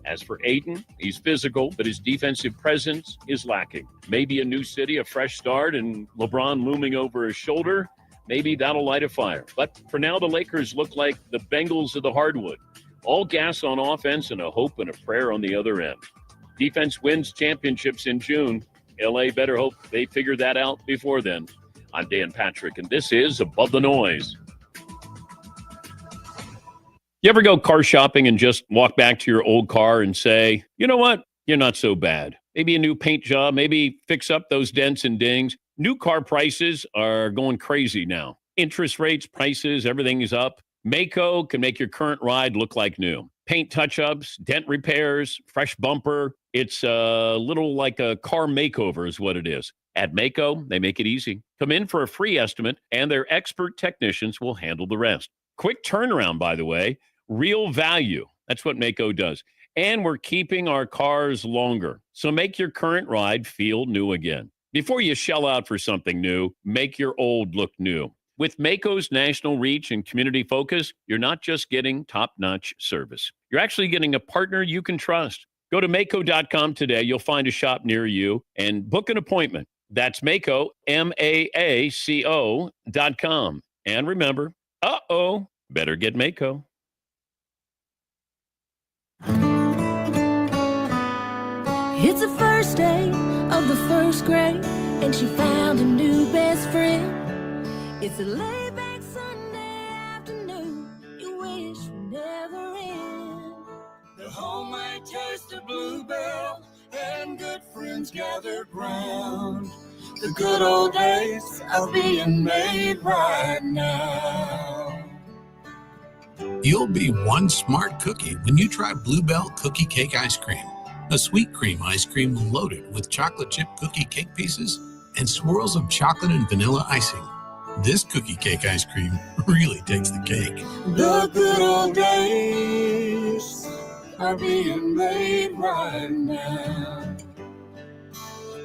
As for Ayton, he's physical, but his defensive presence is lacking. Maybe a new city, a fresh start, and LeBron looming over his shoulder. Maybe that'll light a fire. But for now, the Lakers look like the Bengals of the hardwood. All gas on offense and a hope and a prayer on the other end. Defense wins championships in June. LA better hope they figure that out before then. I'm Dan Patrick, and this is Above the Noise. You ever go car shopping and just walk back to your old car and say, you know what? You're not so bad. Maybe a new paint job, maybe fix up those dents and dings. New car prices are going crazy now. Interest rates, prices, everything is up. Maaco can make your current ride look like new. Paint touch-ups, dent repairs, fresh bumper. It's a little like a car makeover is what it is. At Maaco, they make it easy. Come in for a free estimate, and their expert technicians will handle the rest. Quick turnaround, by the way. Real value. That's what Maaco does. And we're keeping our cars longer. So make your current ride feel new again. Before you shell out for something new, make your old look new. With Maaco's national reach and community focus, you're not just getting top-notch service. You're actually getting a partner you can trust. Go to Maaco.com today. You'll find a shop near you and book an appointment. That's Maaco, MAACO.com. And remember, better get Maaco. It's the first day of the first grade, and she found a new best friend. It's a laid-back Sunday afternoon, you wish would never end. The homemade taste of Bluebell, and good friends gathered round. The good old days are being made right now. You'll be one smart cookie when you try Bluebell Cookie Cake Ice Cream. A sweet cream ice cream loaded with chocolate chip cookie cake pieces and swirls of chocolate and vanilla icing. This cookie cake ice cream really takes the cake. The good old days are being made right now.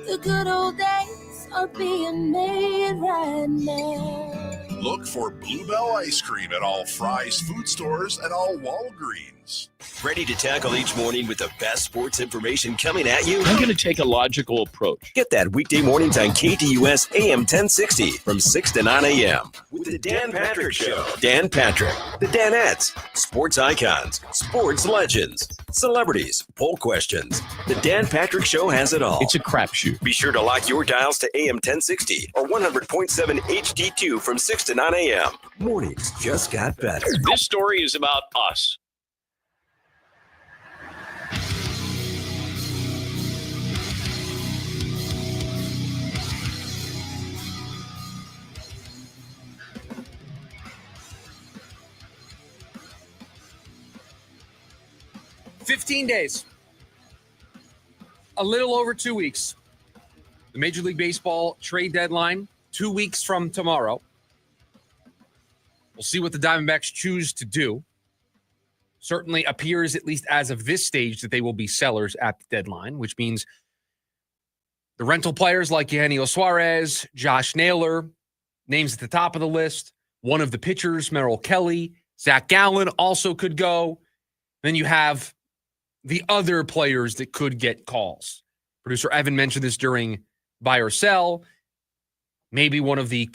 The good old days are being made right now. Look for Bluebell ice cream at all Fry's food stores and all Walgreens. Ready to tackle each morning with the best sports information coming at you? I'm going to take a logical approach. Get that weekday mornings on KTUS AM 1060 from 6 to 9 a.m. with the Dan Patrick Show. Dan Patrick, the Danettes, sports icons, sports legends, celebrities, poll questions. The Dan Patrick Show has it all. It's a crapshoot. Be sure to lock your dials to AM 1060 or 100.7 HD2 from 6 to 9 a.m. Mornings just got better. This story is about us. $15 days. A little over 2 weeks. The Major League Baseball trade deadline, 2 weeks from tomorrow. We'll see what the Diamondbacks choose to do. Certainly appears, at least as of this stage, that they will be sellers at the deadline, which means the rental players like Eugenio Suarez, Josh Naylor, names at the top of the list. One of the pitchers, Merrill Kelly, Zach Gallen also could go. Then you have the other players that could get calls. Producer Evan mentioned this during Buy or Sell. Maybe one of the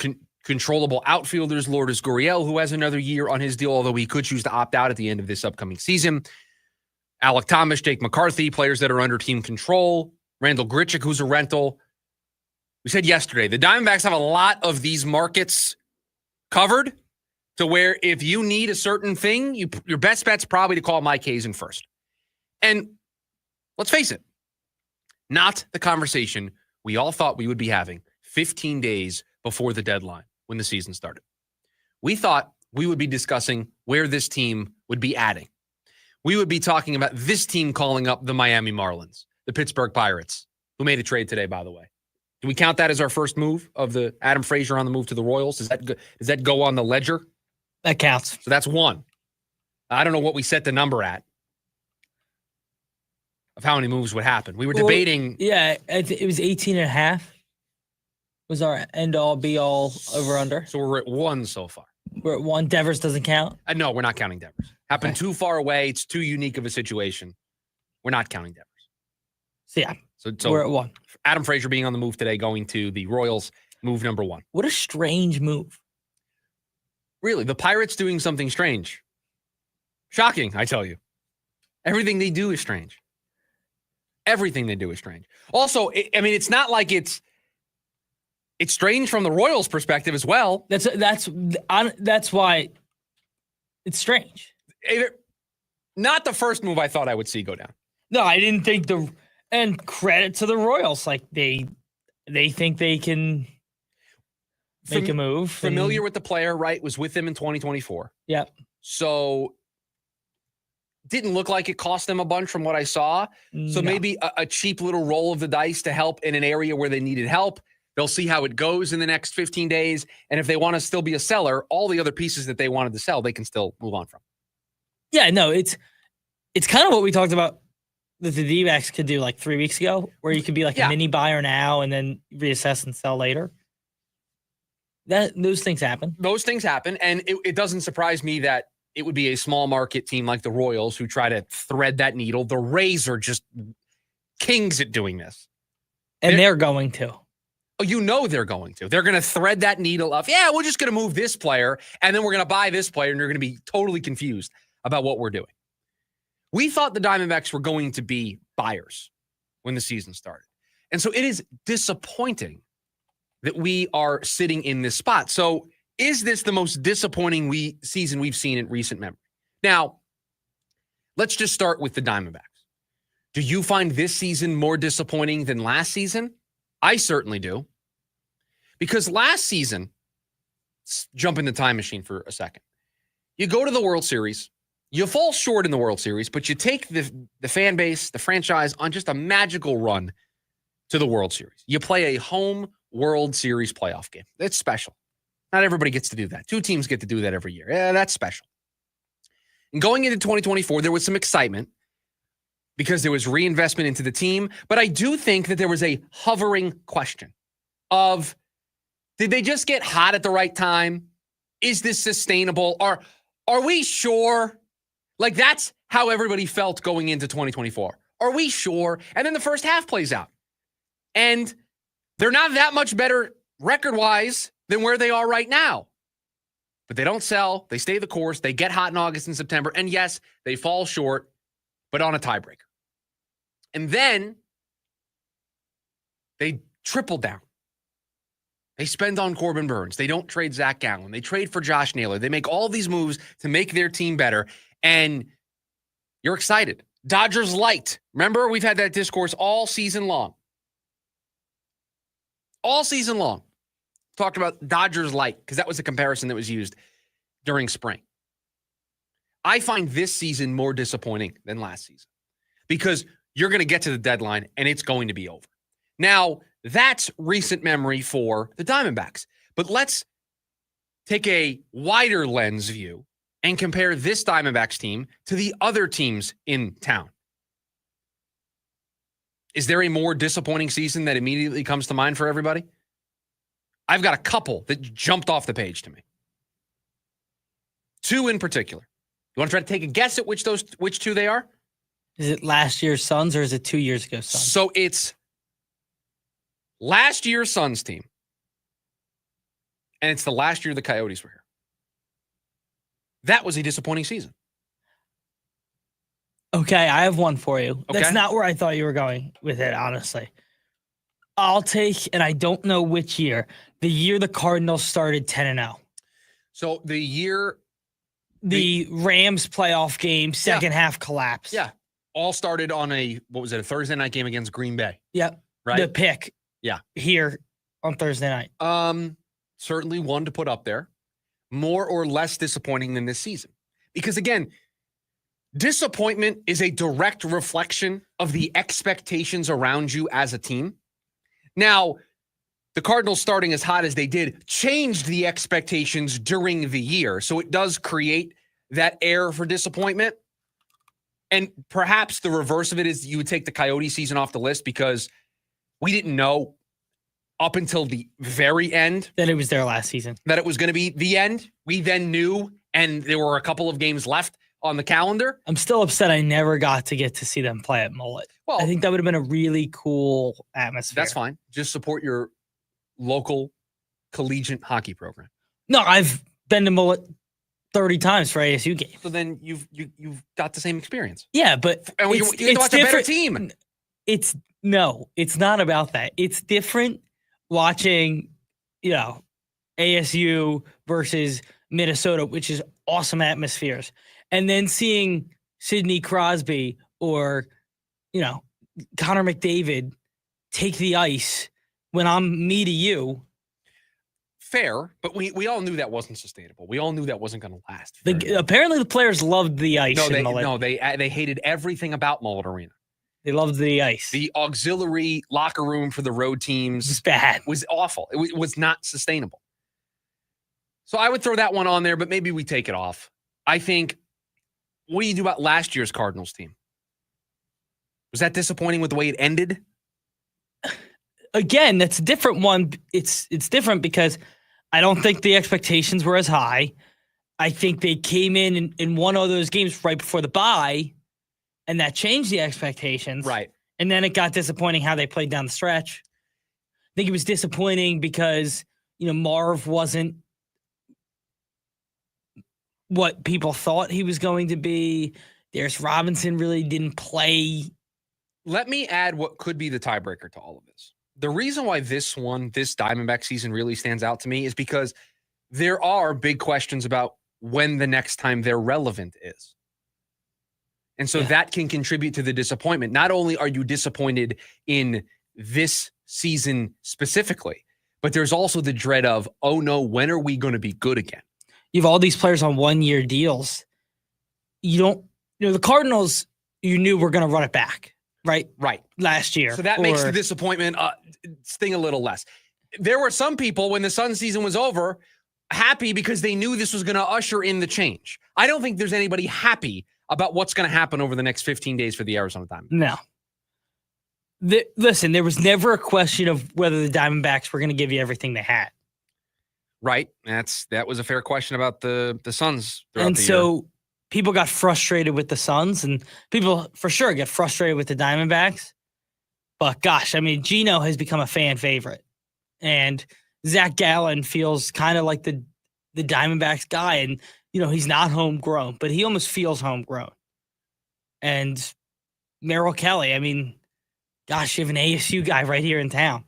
controllable outfielders, Lourdes Gurriel, who has another year on his deal, although he could choose to opt out at the end of this upcoming season. Alec Thomas, Jake McCarthy, players that are under team control. Randall Grichuk, who's a rental. We said yesterday, the Diamondbacks have a lot of these markets covered to where if you need a certain thing, your best bet's probably to call Mike Hazen first. And let's face it, not the conversation we all thought we would be having 15 days before the deadline when the season started. We thought we would be discussing where this team would be adding. We would be talking about this team calling up the Miami Marlins, the Pittsburgh Pirates, who made a trade today, by the way. Do we count that as our first move of the Adam Frazier on the move to the Royals? Does that go on the ledger? That counts. So that's one. I don't know what we set the number at of how many moves would happen. We were debating. Yeah, it was 18 and a half was our end-all, be-all, over-under. So we're at one so far. We're at one. Devers doesn't count? No, we're not counting Devers. Happened too far away. It's too unique of a situation. We're not counting Devers. So, yeah. So we're at one. Adam Frazier being on the move today, going to the Royals, move number one. What a strange move. Really, the Pirates doing something strange. Shocking, I tell you. Everything they do is strange. Everything they do is strange. Also, it's not like it's strange from the Royals' perspective as well. That's why it's strange. Not the first move I thought I would see go down. No, I didn't think and credit to the Royals. Like they think they can make a move. Familiar with the player, right? Was with them in 2024. Yep. So didn't look like it cost them a bunch from what I saw. So maybe a cheap little roll of the dice to help in an area where they needed help. They'll see how it goes in the next 15 days. And if they want to still be a seller, all the other pieces that they wanted to sell, they can still move on from. Yeah, no, it's kind of what we talked about that the D-backs could do like 3 weeks ago, where you could be like a mini buyer now and then reassess and sell later. Those things happen. Those things happen. And it doesn't surprise me that it would be a small market team like the Royals who try to thread that needle. The Rays are just kings at doing this. And they're going to. Oh, they're going to. They're going to thread that needle of, we're just going to move this player, and then we're going to buy this player, and you're going to be totally confused about what we're doing. We thought the Diamondbacks were going to be buyers when the season started. And so it is disappointing that we are sitting in this spot. So is this the most disappointing season we've seen in recent memory? Now, let's just start with the Diamondbacks. Do you find this season more disappointing than last season? I certainly do. Because last season, let's jump in the time machine for a second. You go to the World Series, you fall short in the World Series, but you take the fan base, the franchise, on just a magical run to the World Series. You play a home World Series playoff game. That's special. Not everybody gets to do that. 2 teams get to do that every year. Yeah, that's special. And going into 2024, there was some excitement because there was reinvestment into the team. But I do think that there was a hovering question of, did they just get hot at the right time? Is this sustainable? Are we sure? Like, that's how everybody felt going into 2024. Are we sure? And then the first half plays out. And they're not that much better record-wise than where they are right now. But they don't sell. They stay the course. They get hot in August and September. And yes, they fall short, but on a tiebreaker. And then they triple down. They spend on Corbin Burns. They don't trade Zach Gallen. They trade for Josh Naylor. They make all these moves to make their team better. And you're excited. Dodgers light. Remember, we've had that discourse all season long. All season long. Talked about Dodgers light because that was the comparison that was used during spring. I find this season more disappointing than last season because you're going to get to the deadline and it's going to be over. Now, that's recent memory for the Diamondbacks. But let's take a wider lens view and compare this Diamondbacks team to the other teams in town. Is there a more disappointing season that immediately comes to mind for everybody? I've got a couple that jumped off the page to me. 2 in particular. You want to try to take a guess at which 2 they are? Is it last year's Suns or is it 2 years ago Suns? So it's last year's Suns team. And it's the last year the Coyotes were here. That was a disappointing season. Okay, I have one for you. Okay. That's not where I thought you were going with it, honestly. I'll take, and I don't know which year, the year the Cardinals started 10-0. So the year the Rams playoff game, second half collapse. Yeah. All started on a Thursday night game against Green Bay. Yep. Right? The pick. Yeah. Here on Thursday night. Certainly one to put up there. More or less disappointing than this season. Because again, disappointment is a direct reflection of the expectations around you as a team. Now, the Cardinals starting as hot as they did changed the expectations during the year. So it does create that air for disappointment. And perhaps the reverse of it is you would take the Coyote season off the list because we didn't know up until the very end that it was their last season, that it was going to be the end. We then knew, and there were a couple of games left on the calendar. I'm still upset I never got to get to see them play at Mullet. Well, I think that would have been a really cool atmosphere. That's fine. Just support your local collegiate hockey program. No, I've been to Mullet 30 times for ASU games. So then you've got the same experience. Yeah, but and you get to watch a better team. It's not about that. It's different watching, ASU versus Minnesota, which is awesome atmospheres. And then seeing Sidney Crosby or, Connor McDavid take the ice when I'm me to you. Fair, but we all knew that wasn't sustainable. We all knew that wasn't going to last. Apparently the players loved the ice. They hated everything about Mullet Arena. They loved the ice. The auxiliary locker room for the road teams was bad. Was awful. It was not sustainable. So I would throw that one on there, but maybe we take it off. I think, what do you do about last year's Cardinals team? Was that disappointing with the way it ended? Again, that's a different one. It's different because I don't think the expectations were as high. I think they came in one of those games right before the bye, and that changed the expectations. Right. And then it got disappointing how they played down the stretch. I think it was disappointing because, Marv wasn't what people thought he was going to be. Darius Robinson really didn't play. Let me add what could be the tiebreaker to all of this. The reason why this Diamondback season really stands out to me is because there are big questions about when the next time they're relevant is. And so that can contribute to the disappointment. Not only are you disappointed in this season specifically, but there's also the dread of, oh no, when are we going to be good again? You have all these players on 1-year deals. The Cardinals, you knew were going to run it back. Right. Last year. So that makes the disappointment sting a little less. There were some people when the Sun season was over happy because they knew this was going to usher in the change. I don't think there's anybody happy about what's going to happen over the next 15 days for the Arizona Diamondbacks. No. Listen, there was never a question of whether the Diamondbacks were going to give you everything they had. Right. That was a fair question about the Suns. And so people got frustrated with the Suns, and people for sure get frustrated with the Diamondbacks. But gosh, Gino has become a fan favorite, and Zach Gallen feels kind of like the Diamondbacks guy. And he's not homegrown, but he almost feels homegrown. And Merrill Kelly, gosh, you have an ASU guy right here in town.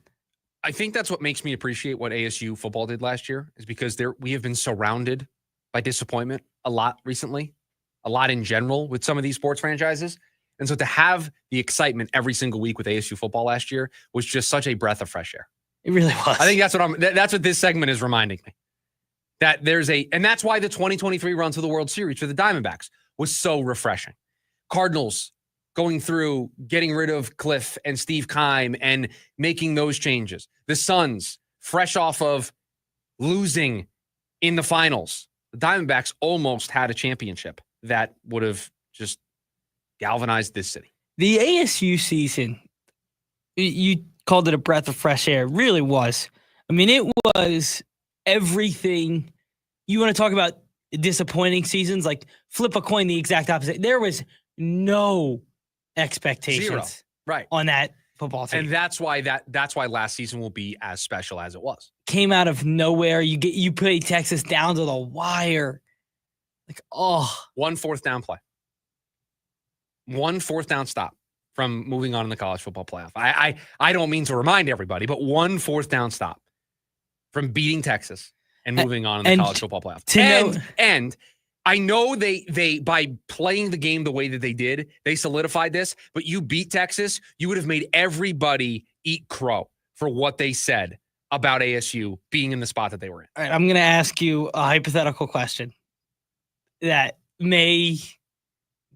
I think that's what makes me appreciate what ASU football did last year, is because we have been surrounded by disappointment a lot recently. A lot in general with some of these sports franchises. And so to have the excitement every single week with ASU football last year was just such a breath of fresh air. It really was. I think that's what this segment is reminding me. And that's why the 2023 run to the World Series for the Diamondbacks was so refreshing. Cardinals going through, getting rid of Cliff and Steve Keim and making those changes. The Suns, fresh off of losing in the finals. The Diamondbacks almost had a championship that would have just galvanized this city. The ASU season, you called it a breath of fresh air. It really was. It was everything. You want to talk about disappointing seasons, like flip a coin the exact opposite. There was no expectations on that football team. And that's why last season will be as special as it was. Came out of nowhere. You play Texas down to the wire. One fourth down play. 1 4th down stop from moving on in the college football playoff. I don't mean to remind everybody, but 1 4th down stop from beating Texas and moving on in the college football playoff. And I know they by playing the game the way that they did, they solidified this, but you beat Texas, you would have made everybody eat crow for what they said about ASU being in the spot that they were in. All right, I'm going to ask you a hypothetical question that may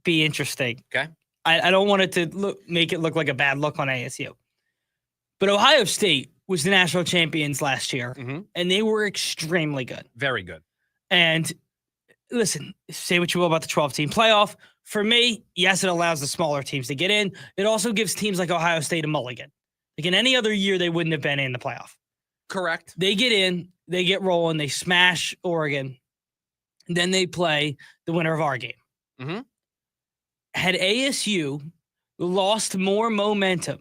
be interesting. Okay. I don't want it to make it look like a bad look on ASU. But Ohio State was the national champions last year, and they were extremely good. Very good. And listen, say what you will about the 12-team playoff. For me, yes, it allows the smaller teams to get in. It also gives teams like Ohio State a mulligan. Like in any other year, they wouldn't have been in the playoff. Correct. They get in, they get rolling, they smash Oregon. Then they play the winner of our game. Mm-hmm. Had ASU lost more momentum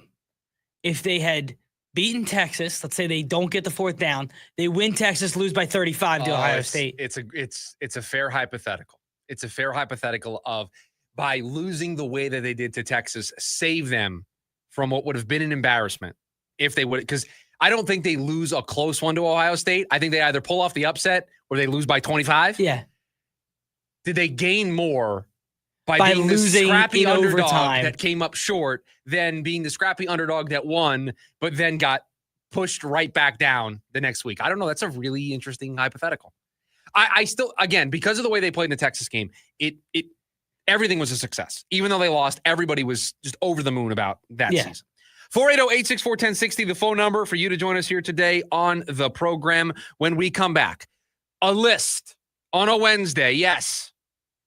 if they had beaten Texas, let's say they don't get the 4th down, they win Texas, lose by 35 to Ohio State. It's a fair hypothetical. It's a fair hypothetical of by losing the way that they did to Texas, save them from what would have been an embarrassment if they would, because I don't think they lose a close one to Ohio State. I think they either pull off the upset or they lose by 25. Yeah. Did they gain more by being losing the scrappy in underdog overtime that came up short than being the scrappy underdog that won, but then got pushed right back down the next week? I don't know. That's a really interesting hypothetical. I still, again, because of the way they played in the Texas game, everything was a success. Even though they lost, everybody was just over the moon about that season. 480-864-1060, the phone number for you to join us here today on the program. When we come back, a list on a Wednesday. Yes,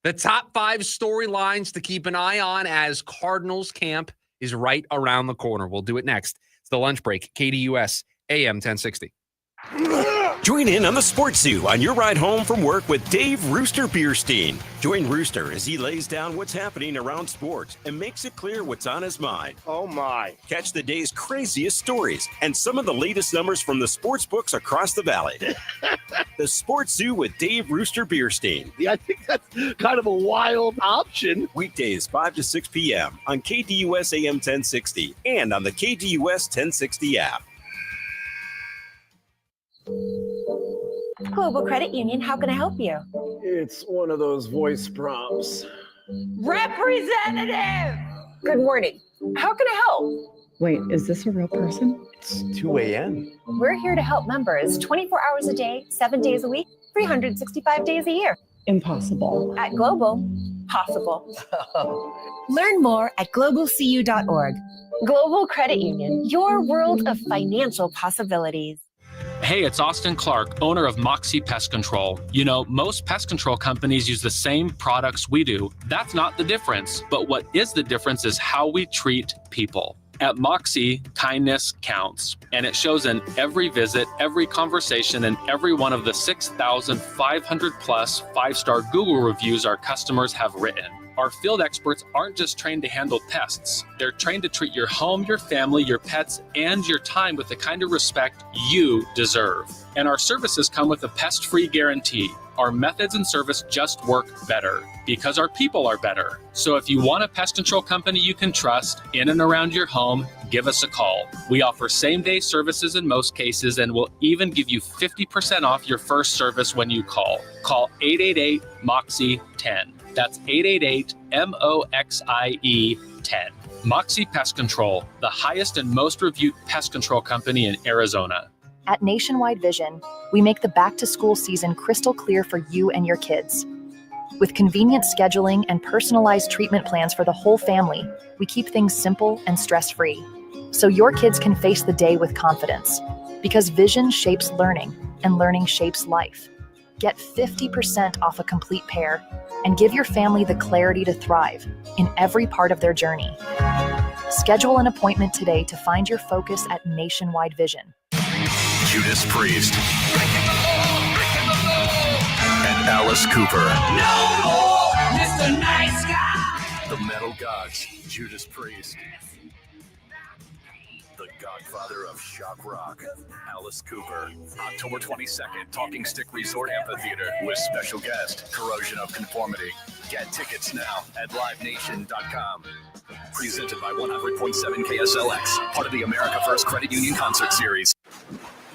the top 5 storylines to keep an eye on as Cardinals camp is right around the corner. We'll do it next. It's the lunch break, KDUS AM 1060. Join in on the Sports Zoo on your ride home from work with Dave Rooster Bierstein. Join Rooster as he lays down what's happening around sports and makes it clear what's on his mind. Oh, my. Catch the day's craziest stories and some of the latest numbers from the sports books across the valley. The Sports Zoo with Dave Rooster Bierstein. Yeah, I think that's kind of a wild option. Weekdays 5 to 6 p.m. on KDUS AM 1060 and on the KDUS 1060 app. Global Credit Union, how can I help you? It's one of those voice prompts. Representative! Good morning. How can I help? Wait, is this a real person? It's 2 a.m. We're here to help members 24 hours a day, 7 days a week, 365 days a year. Impossible. At Global, possible. Learn more at globalcu.org. Global Credit Union, your world of financial possibilities. Hey, it's Austin Clark, owner of Moxie Pest Control. You know, most pest control companies use the same products we do. That's not the difference. But what is the difference is how we treat people. At Moxie, kindness counts. And it shows in every visit, every conversation, and every one of the 6,500 plus 5-star Google reviews our customers have written. Our field experts aren't just trained to handle pests. They're trained to treat your home, your family, your pets, and your time with the kind of respect you deserve. And our services come with a pest-free guarantee. Our methods and service just work better because our people are better. So if you want a pest control company you can trust in and around your home, give us a call. We offer same-day services in most cases, and we'll even give you 50% off your first service when you call. Call 888-MOXIE-10. That's 888-MOXIE-10. Moxie Pest Control, the highest and most reviewed pest control company in Arizona. At Nationwide Vision, we make the back-to-school season crystal clear for you and your kids. With convenient scheduling and personalized treatment plans for the whole family, we keep things simple and stress-free, so your kids can face the day with confidence. Because vision shapes learning, and learning shapes life. Get 50% off a complete pair, and give your family the clarity to thrive in every part of their journey. Schedule an appointment today to find your focus at Nationwide Vision. Judas Priest and Alice Cooper. No more Mr. Nice Guy. The Metal Gods, Judas Priest. The godfather of shock rock, Alice Cooper. October 22nd, Talking Stick Resort Amphitheater with special guest, Corrosion of Conformity. Get tickets now at livenation.com. Presented by 100.7 KSLX, part of the America First Credit Union Concert Series.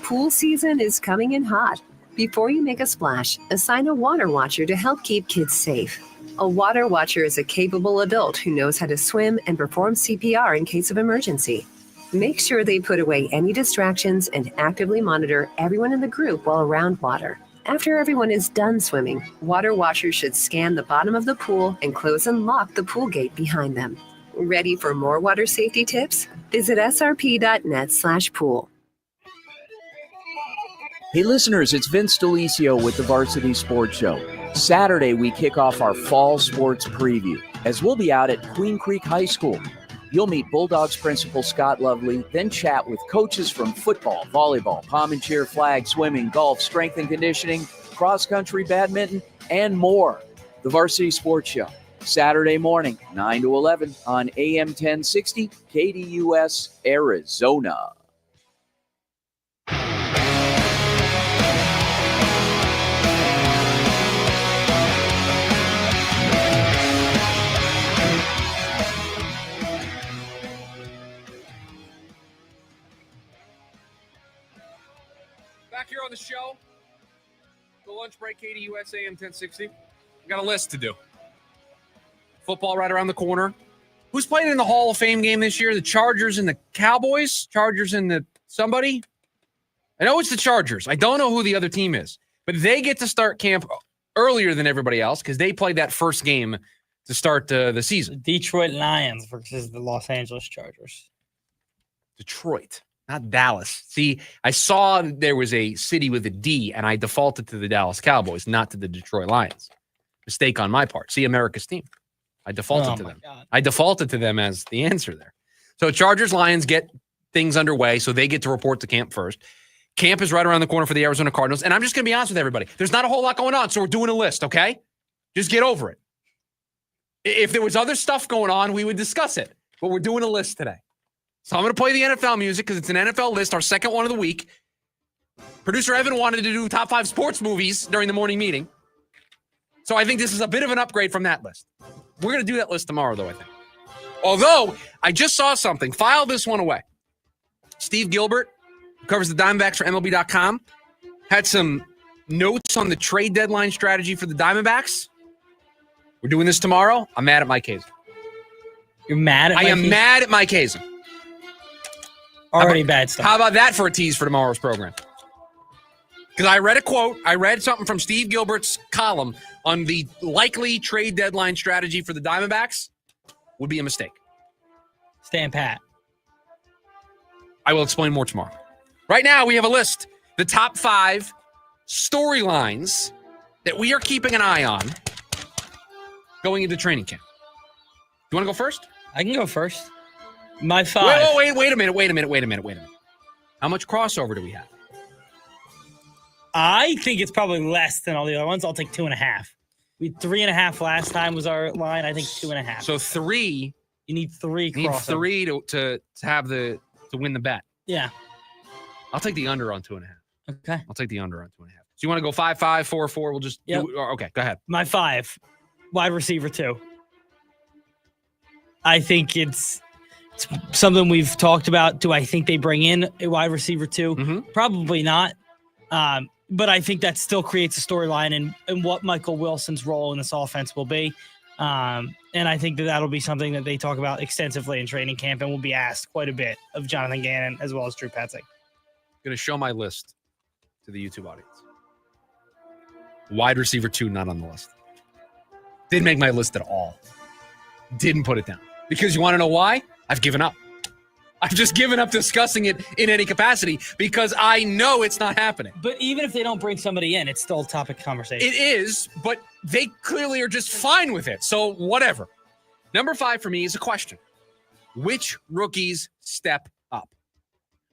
Pool season is coming in hot. Before you make a splash, assign a water watcher to help keep kids safe. A water watcher is a capable adult who knows how to swim and perform CPR in case of emergency. Make sure they put away any distractions and actively monitor everyone in the group while around water. After everyone is done swimming, water watchers should scan the bottom of the pool and close and lock the pool gate behind them. Ready for more water safety tips? Visit srp.net/pool. Hey listeners, it's Vince D'Alicio with the Varsity Sports Show. Saturday, we kick off our fall sports preview as we'll be out at Queen Creek High School. You'll meet Bulldogs principal Scott Lovely, then chat with coaches from football, volleyball, palm and cheer, flag, swimming, golf, strength and conditioning, cross-country, badminton, and more. The Varsity Sports Show, Saturday morning, 9 to 11 on AM 1060, KDUS, Arizona. The lunch break, KDUS AM 1060. We got a list to do. Football right around the corner. Who's playing in the Hall of Fame game this year? The Chargers and the Cowboys? Chargers and the somebody? I know it's the Chargers. I don't know who the other team is. But they get to start camp earlier than everybody else because they played that first game to start the season. Detroit Lions versus the Los Angeles Chargers. Detroit, not Dallas. See, I saw there was a city with a D, and I defaulted to the Dallas Cowboys, not to the Detroit Lions. Mistake on my part. See, America's team. I defaulted to them. God. I defaulted to them as the answer there. So Chargers, Lions get things underway, so they get to report to camp first. Camp is right around the corner for the Arizona Cardinals, and I'm just going to be honest with everybody. There's not a whole lot going on, so we're doing a list, okay? Just get over it. If there was other stuff going on, we would discuss it, but we're doing a list today. So I'm going to play the NFL music because it's an NFL list, our second one of the week. Producer Evan wanted to do top 5 sports movies during the morning meeting, so I think this is a bit of an upgrade from that list. We're going to do that list tomorrow, though, I think. Although, I just saw something. File this one away. Steve Gilbert, who covers the Diamondbacks for MLB.com, had some notes on the trade deadline strategy for the Diamondbacks. We're doing this tomorrow. I'm mad at Mike Hazen. You're mad at I am mad at Mike Hazen. Already bad stuff. How about that for a tease for tomorrow's program? Because I read a quote. I read something from Steve Gilbert's column on the likely trade deadline strategy for the Diamondbacks would be a mistake. Stand pat. I will explain more tomorrow. Right now, we have a list. The top 5 storylines that we are keeping an eye on going into training camp. You want to go first? I can go first. My 5. Wait a minute. How much crossover do we have? I think it's probably less than all the other ones. I'll take 2.5. We had 3.5 last time was our line. I think 2.5. So 3. You need 3 crossover. You need 3 to have to win the bet. Yeah. I'll take the under on 2.5. Okay. I'll take the under on 2.5. So you want to go 5-5, 4-4? We'll just Yep. Okay, go ahead. My 5, wide receiver 2. I think it's something we've talked about. Do I think they bring in a wide receiver 2? Mm-hmm. Probably not. But I think that still creates a storyline and what Michael Wilson's role in this offense will be. And I think that'll be something that they talk about extensively in training camp and will be asked quite a bit of Jonathan Gannon as well as Drew Petzing. Going to show my list to the YouTube audience. Wide receiver 2, not on the list. Didn't make my list at all. Didn't put it down. Because you want to know why? I've given up. I've just given up discussing it in any capacity because I know it's not happening. But even if they don't bring somebody in, it's still a topic of conversation. It is, but they clearly are just fine with it. So whatever. Number 5 for me is a question. Which rookies step up?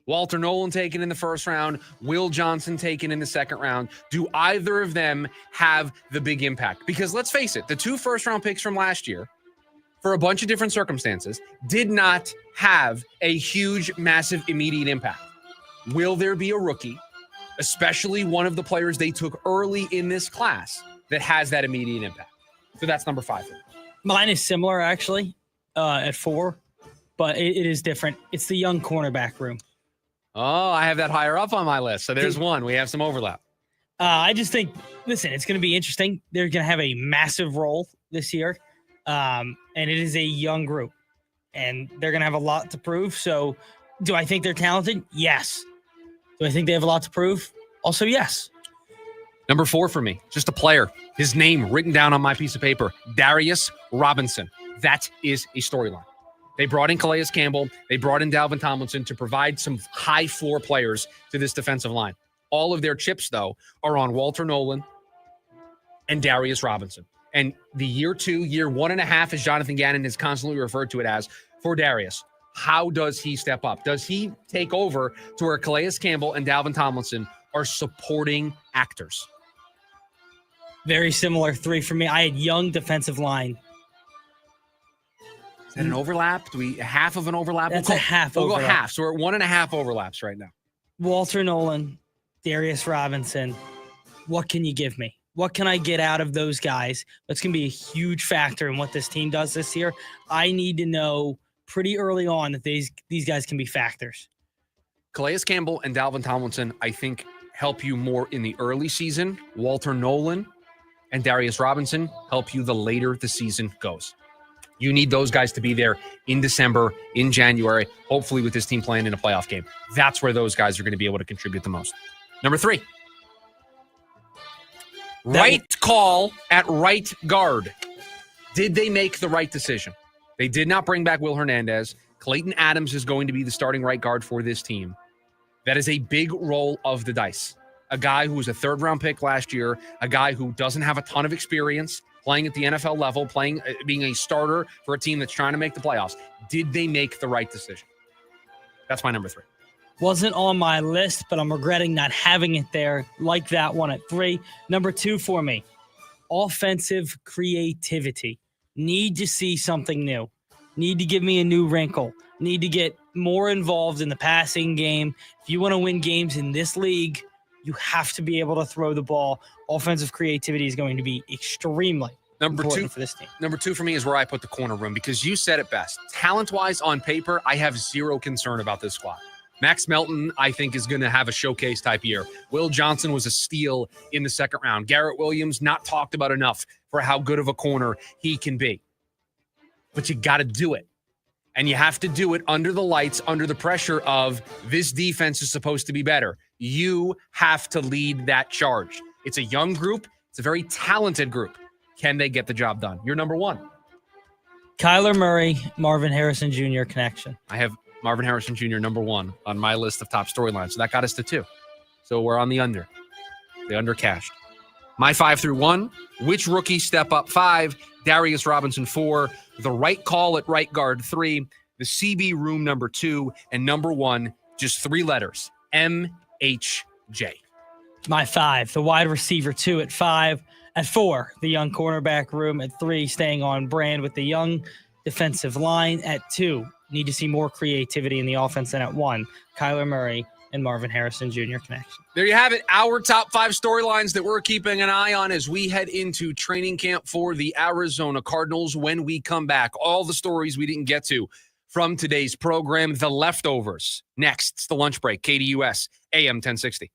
Walter Nolan taken in the first round, Will Johnson taken in the second round. Do either of them have the big impact? Because let's face it, the 2 first-round picks from last year, for a bunch of different circumstances, did not have a huge, massive, immediate impact. Will there be a rookie, especially one of the players they took early in this class, that has that immediate impact? So that's number 5 for me. Mine is similar, actually, at 4, but it is different. It's the young cornerback room. Oh, I have that higher up on my list. So there's one. We have some overlap. I just think, listen, it's going to be interesting. They're going to have a massive role this year. And it is a young group and they're going to have a lot to prove. So do I think they're talented? Yes. Do I think they have a lot to prove? Also, yes. Number 4 for me, just a player. His name written down on my piece of paper, Darius Robinson. That is a storyline. They brought in Calais Campbell. They brought in Dalvin Tomlinson to provide some high floor players to this defensive line. All of their chips, though, are on Walter Nolan and Darius Robinson. And the year 1.5, as Jonathan Gannon has constantly referred to it as, for Darius. How does he step up? Does he take over to where Calais Campbell and Dalvin Tomlinson are supporting actors? Very similar 3 for me. I had young defensive line. Is that an overlap? Do we half of an overlap? That's a half overlap. overlap. We'll go half. So we're at 1.5 overlaps right now. Walter Nolan, Darius Robinson. What can you give me? What can I get out of those guys? That's going to be a huge factor in what this team does this year. I need to know pretty early on that these guys can be factors. Calais Campbell and Dalvin Tomlinson, I think, help you more in the early season. Walter Nolan and Darius Robinson help you the later the season goes. You need those guys to be there in December, in January, hopefully with this team playing in a playoff game. That's where those guys are going to be able to contribute the most. Number 3. Right call at right guard. Did they make the right decision? They did not bring back Will Hernandez. Clayton Adams is going to be the starting right guard for this team. That is a big roll of the dice. A guy who was a third-round pick last year, a guy who doesn't have a ton of experience playing at the NFL level, being a starter for a team that's trying to make the playoffs. Did they make the right decision? That's my number 3. Wasn't on my list, but I'm regretting not having it there. Like that one at 3. Number 2 for me, offensive creativity. Need to see something new. Need to give me a new wrinkle. Need to get more involved in the passing game. If you want to win games in this league, you have to be able to throw the ball. Offensive creativity is going to be extremely important for this team. Number 2 for me is where I put the corner room, because you said it best. Talent-wise, on paper, I have zero concern about this squad. Max Melton, I think, is going to have a showcase type year. Will Johnson was a steal in the second round. Garrett Williams, not talked about enough for how good of a corner he can be. But you got to do it. And you have to do it under the lights, under the pressure of this defense is supposed to be better. You have to lead that charge. It's a young group. It's a very talented group. Can they get the job done? You're number 1. Kyler Murray, Marvin Harrison Jr. connection. I have Marvin Harrison Jr. number 1 on my list of top storylines. So that got us to 2. So we're on the under. The under cashed. My 5 through 1. Which rookie step up? 5. Darius Robinson 4. The right call at right guard 3. The CB room number 2. And number 1, just 3 letters. MHJ. My 5. The wide receiver 2 at 5. At 4, the young cornerback room. At 3, staying on brand with the young defensive line. At 2, need to see more creativity in the offense. And at 1, Kyler Murray and Marvin Harrison Jr. connection. There you have it. Our top 5 storylines that we're keeping an eye on as we head into training camp for the Arizona Cardinals. When we come back, all the stories we didn't get to from today's program, the leftovers. Next, it's the lunch break. KDUS, AM 1060.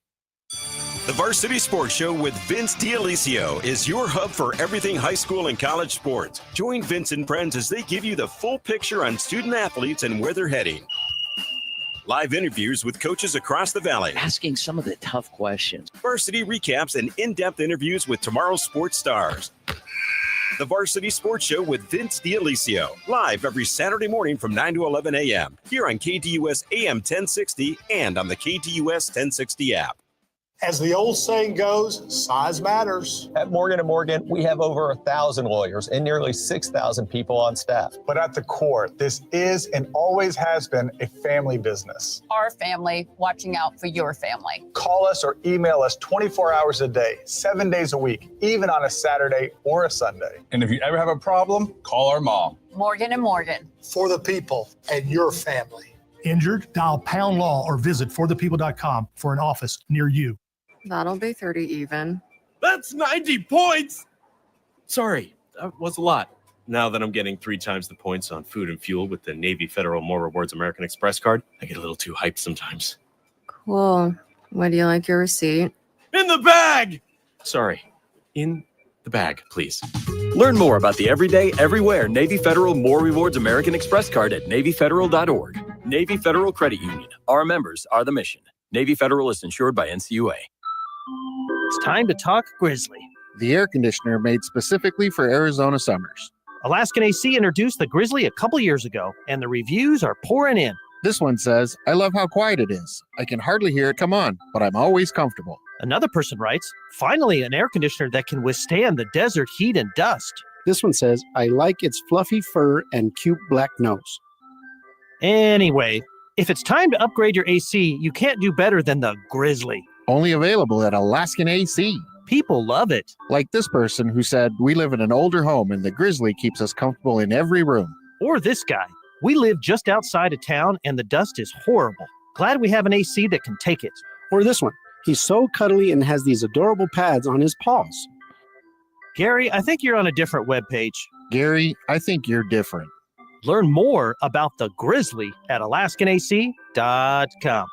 The Varsity Sports Show with Vince D'Alessio is your hub for everything high school and college sports. Join Vince and friends as they give you the full picture on student athletes and where they're heading. Live interviews with coaches across the valley. Asking some of the tough questions. Varsity recaps and in-depth interviews with tomorrow's sports stars. The Varsity Sports Show with Vince D'Alessio. Live every Saturday morning from 9 to 11 a.m. Here on KDUS AM 1060 and on the KDUS 1060 app. As the old saying goes, size matters. At Morgan & Morgan, we have over 1,000 lawyers and nearly 6,000 people on staff. But at the core, this is and always has been a family business. Our family watching out for your family. Call us or email us 24 hours a day, 7 days a week, even on a Saturday or a Sunday. And if you ever have a problem, call our mom. Morgan & Morgan. For the people and your family. Injured? Dial pound law or visit forthepeople.com for an office near you. That'll be 30 even. That's 90 points! Sorry, that was a lot. Now that I'm getting 3 times the points on food and fuel with the Navy Federal More Rewards American Express card, I get a little too hyped sometimes. Cool. Would you like your receipt? In the bag! Sorry, in the bag, please. Learn more about the everyday, everywhere Navy Federal More Rewards American Express card at NavyFederal.org. Navy Federal Credit Union. Our members are the mission. Navy Federal is insured by NCUA. It's time to talk Grizzly. The air conditioner made specifically for Arizona summers. Alaskan AC introduced the Grizzly a couple years ago, and the reviews are pouring in. This one says, I love how quiet it is. I can hardly hear it come on, but I'm always comfortable. Another person writes, finally an air conditioner that can withstand the desert heat and dust. This one says, I like its fluffy fur and cute black nose. Anyway, if it's time to upgrade your AC, you can't do better than the Grizzly. Only available at Alaskan AC. People love it. Like this person who said, we live in an older home and the Grizzly keeps us comfortable in every room. Or this guy. We live just outside of town and the dust is horrible. Glad we have an AC that can take it. Or this one. He's so cuddly and has these adorable pads on his paws. Gary, I think you're on a different webpage. Gary, I think you're different. Learn more about the Grizzly at AlaskanAC.com.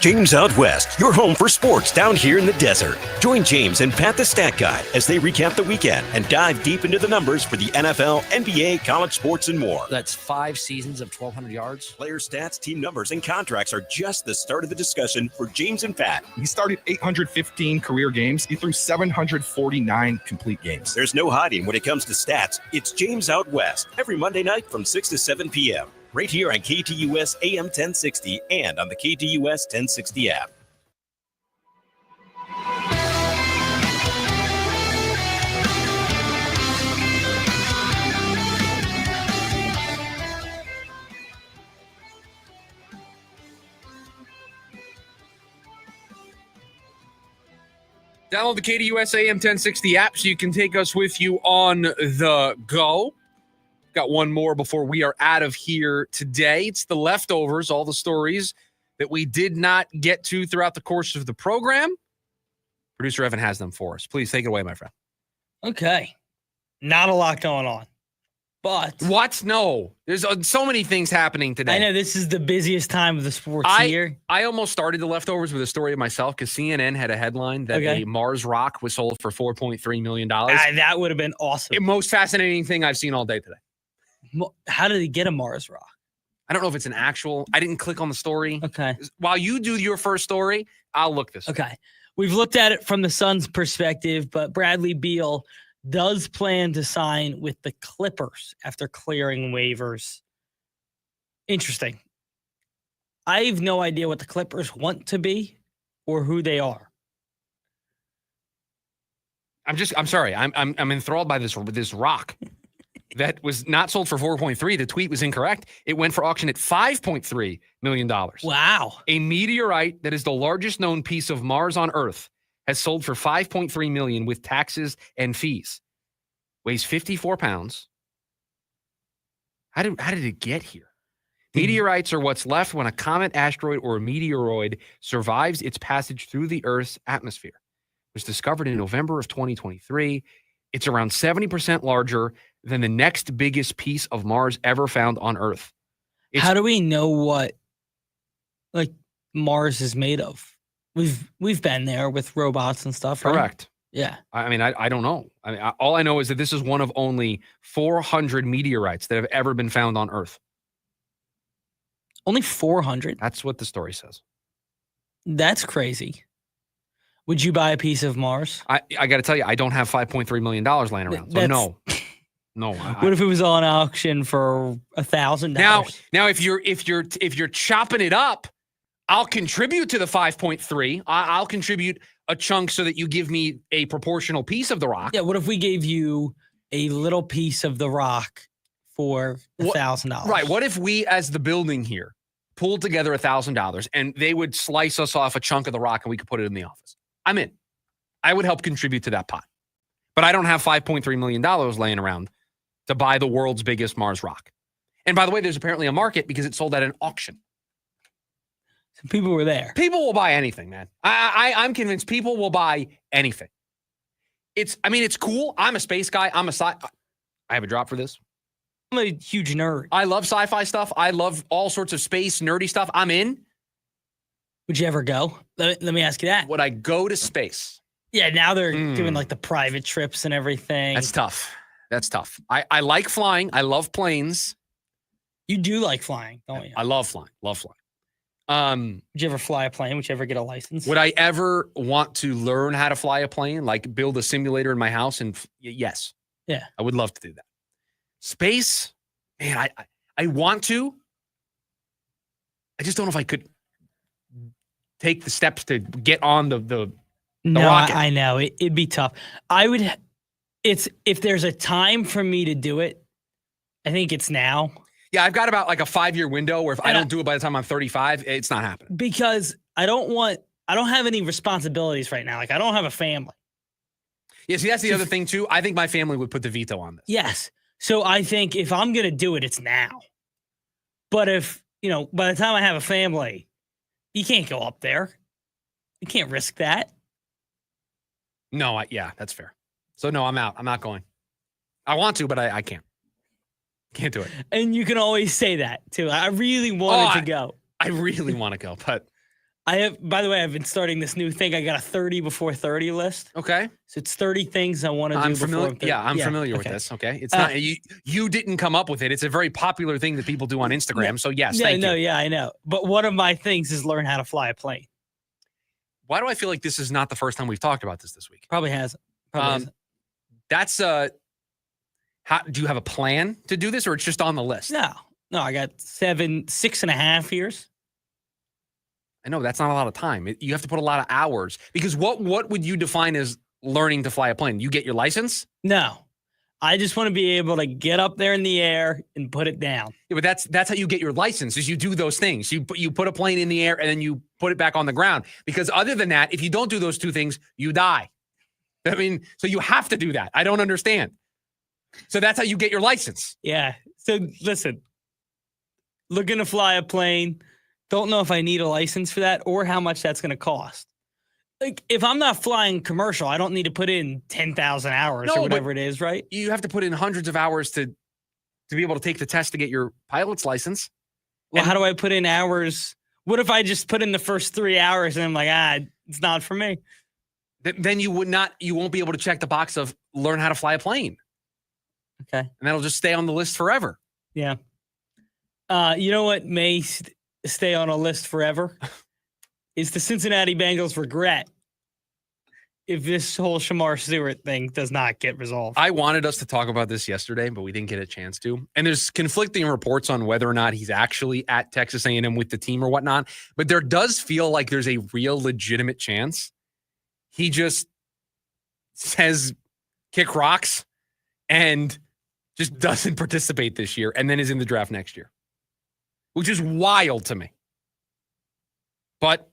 James Out West, your home for sports down here in the desert. Join James and Pat the Stat Guy as they recap the weekend and dive deep into the numbers for the NFL, NBA, college sports, and more. That's 5 seasons of 1,200 yards. Player stats, team numbers, and contracts are just the start of the discussion for James and Pat. He started 815 career games. He threw 749 complete games. There's no hiding when it comes to stats. It's James Out West every Monday night from 6 to 7 p.m. right here on KTUS AM 1060 and on the KTUS 1060 app. Download the KTUS AM 1060 app so you can take us with you on the go. Got one more before we are out of here today. It's the leftovers, all the stories that we did not get to throughout the course of the program. Producer Evan has them for us. Please take it away, my friend. Okay. Not a lot going on. But what? No. There's so many things happening today. I know this is the busiest time of the sports year. I almost started the leftovers with a story of myself because CNN had a headline that a Mars rock was sold for $4.3 million. That would have been awesome. The most fascinating thing I've seen all day today. How did he get a Mars rock? I don't know if it's an actual. I didn't click on the story. Okay. While you do your first story, I'll look this up. Okay. We've looked at it from the Suns' perspective, but Bradley Beal does plan to sign with the Clippers after clearing waivers. Interesting. I have no idea what the Clippers want to be or who they are. I'm sorry. I'm enthralled by this rock that was not sold for 4.3. The tweet was incorrect. It went for auction at $5.3 million. Wow. A meteorite that is the largest known piece of Mars on Earth has sold for $5.3 million with taxes and fees. Weighs 54 pounds. How did it get here? Meteorites are what's left when a comet, asteroid, or a meteoroid survives its passage through the Earth's atmosphere. It was discovered in November of 2023. It's around 70% larger than the next biggest piece of Mars ever found on Earth. How do we know what Mars is made of? We've been there with robots and stuff, right? Correct. Yeah. I mean, I don't know. I mean, all I know is that this is one of only 400 meteorites that have ever been found on Earth. Only 400? That's what the story says. That's crazy. Would you buy a piece of Mars? I got to tell you, I don't have $5.3 million laying around. So no. No. What if it was on auction for $1,000? Now, if you're chopping it up, I'll contribute to the 5.3. I'll contribute a chunk so that you give me a proportional piece of the rock. Yeah. What if we gave you a little piece of the rock for $1,000? Right. What if we, as the building here, pulled together $1,000 and they would slice us off a chunk of the rock and we could put it in the office? I'm in. I would help contribute to that pot. But I don't have $5.3 million laying around to buy the world's biggest Mars rock. And by the way, there's apparently a market because it sold at an auction. So people were there. People will buy anything, man. I'm convinced people will buy anything. It's cool. I'm a space guy. I have a drop for this. I'm a huge nerd. I love sci-fi stuff. I love all sorts of space nerdy stuff. I'm in. Would you ever go? Let me ask you that. Would I go to space? Yeah, now they're doing the private trips and everything. That's tough. I like flying. I love planes. You do like flying, don't you? I love flying. Would you ever fly a plane? Would you ever get a license? Would I ever want to learn how to fly a plane? Like build a simulator in my house? And yes. Yeah. I would love to do that. Space, man, I want to. I just don't know if I could take the steps to get on the rocket. I know. It'd be tough. If there's a time for me to do it, I think it's now. Yeah, I've got about like a 5-year window where if I don't do it by the time I'm 35, it's not happening. Because I don't have any responsibilities right now. Like I don't have a family. Yeah, see, that's the other thing too. I think my family would put the veto on this. Yes. So I think if I'm going to do it, it's now. But if, by the time I have a family, you can't go up there. You can't risk that. No, that's fair. So no, I'm out. I'm not going. I want to, but I can't. Can't do it. And you can always say that too. I really wanted to go. I really want to go, but By the way, I've been starting this new thing. I got a 30 before 30 list. Okay. So it's 30 things I want to do before I'm 30. Yeah, I'm familiar with this. Okay. It's not, you didn't come up with it. It's a very popular thing that people do on Instagram. So yes, thank you. Yeah, I know. But one of my things is learn how to fly a plane. Why do I feel like this is not the first time we've talked about this week? Probably hasn't. That's how do you have a plan to do this, or it's just on the list? No, I got 6.5 years. I know that's not a lot of time. You have to put a lot of hours, because what would you define as learning to fly a plane? You get your license? No, I just want to be able to get up there in the air and put it down. Yeah, but that's how you get your license, is you do those things. You put a plane in the air and then you put it back on the ground, because other than that, if you don't do those two things, you die. I mean, so you have to do that. I don't understand. So that's how you get your license. Yeah. So listen, looking to fly a plane. Don't know if I need a license for that or how much that's going to cost. Like, if I'm not flying commercial, I don't need to put in 10,000 hours or whatever it is, right? You have to put in hundreds of hours to be able to take the test to get your pilot's license. Well, how do I put in hours? What if I just put in the first 3 hours and I'm like, it's not for me? Then you won't be able to check the box of learn how to fly a plane. Okay. And that'll just stay on the list forever. Yeah. You know what may stay on a list forever is the Cincinnati Bengals regret if this whole Shamar Stewart thing does not get resolved. I wanted us to talk about this yesterday, but we didn't get a chance to. And there's conflicting reports on whether or not he's actually at Texas A&M with the team or whatnot. But there does feel like there's a real legitimate chance he just says kick rocks and just doesn't participate this year and then is in the draft next year, which is wild to me. But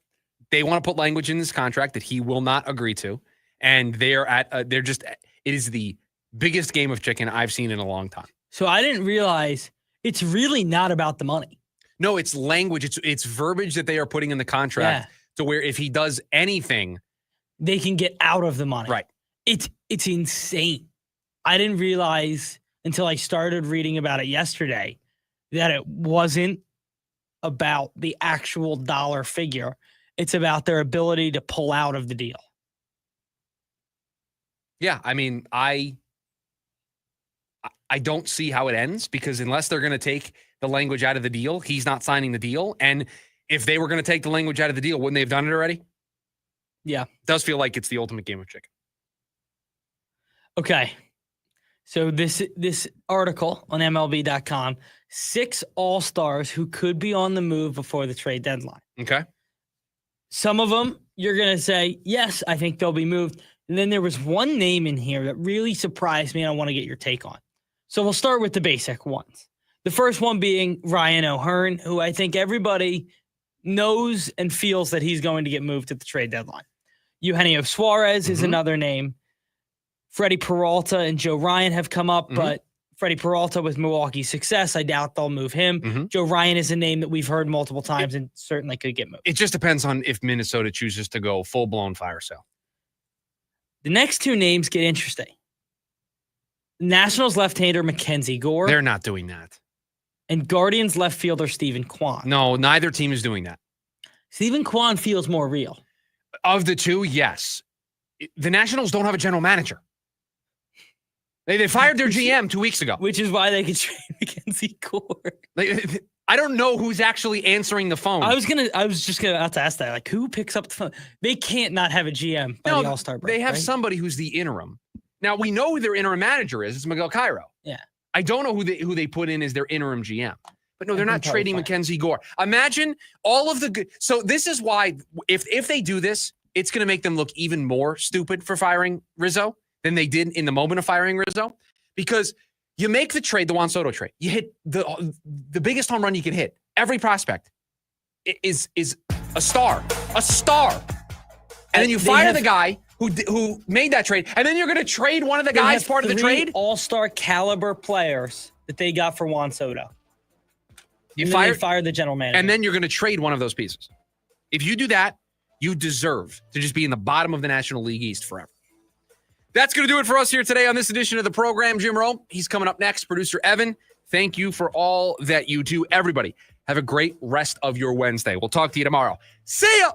they want to put language in this contract that he will not agree to. And it is the biggest game of chicken I've seen in a long time. So I didn't realize it's really not about the money. No, it's language. It's verbiage that they are putting in the contract to where if he does anything, they can get out of the money. Right. It's insane. I didn't realize until I started reading about it yesterday that it wasn't about the actual dollar figure. It's about their ability to pull out of the deal. Yeah, I mean, I don't see how it ends, because unless they're going to take the language out of the deal, he's not signing the deal. And if they were going to take the language out of the deal, wouldn't they have done it already? Yeah. It does feel like it's the ultimate game of chicken. Okay. So this article on MLB.com, 6 all-stars who could be on the move before the trade deadline. Okay. Some of them, you're going to say, yes, I think they'll be moved. And then there was one name in here that really surprised me, and I want to get your take on. So we'll start with the basic ones. The first one being Ryan O'Hearn, who I think everybody knows and feels that he's going to get moved at the trade deadline. Eugenio Suarez is another name. Freddie Peralta and Joe Ryan have come up, but Freddie Peralta with Milwaukee's success, I doubt they'll move him. Joe Ryan is a name that we've heard multiple times and certainly could get moved. It just depends on if Minnesota chooses to go full-blown fire sale. The next 2 names get interesting. Nationals left-hander Mackenzie Gore. They're not doing that. And Guardians left fielder Stephen Kwan. No, neither team is doing that. Stephen Kwan feels more real. Of the two, yes. The Nationals don't have a general manager. They fired their GM 2 weeks ago. Which is why they could trade Mackenzie Gore. I don't know who's actually answering the phone. I was just about to ask that. Like, who picks up the phone? They can't not have a GM by the All-Star break. They have right? somebody who's the interim. Now, we know who their interim manager is. It's Miguel Cairo. Yeah. I don't know who they put in as their interim GM. But no, they're not trading Mackenzie Gore. Imagine all of the good. So this is why if they do this, it's going to make them look even more stupid for firing Rizzo than they did in the moment of firing Rizzo, because you make the trade, the Juan Soto trade. You hit the biggest home run you can hit. Every prospect is a star, and then you fire the guy who made that trade, and then you're going to trade one of the guys part of the trade. All-star caliber players that they got for Juan Soto. They fired the general manager, and then you're going to trade one of those pieces. If you do that, you deserve to just be in the bottom of the National League East forever. That's going to do it for us here today on this edition of the program. Jim Rome, he's coming up next. Producer Evan, thank you for all that you do. Everybody, Have a great rest of your Wednesday. We'll talk to you tomorrow. See ya!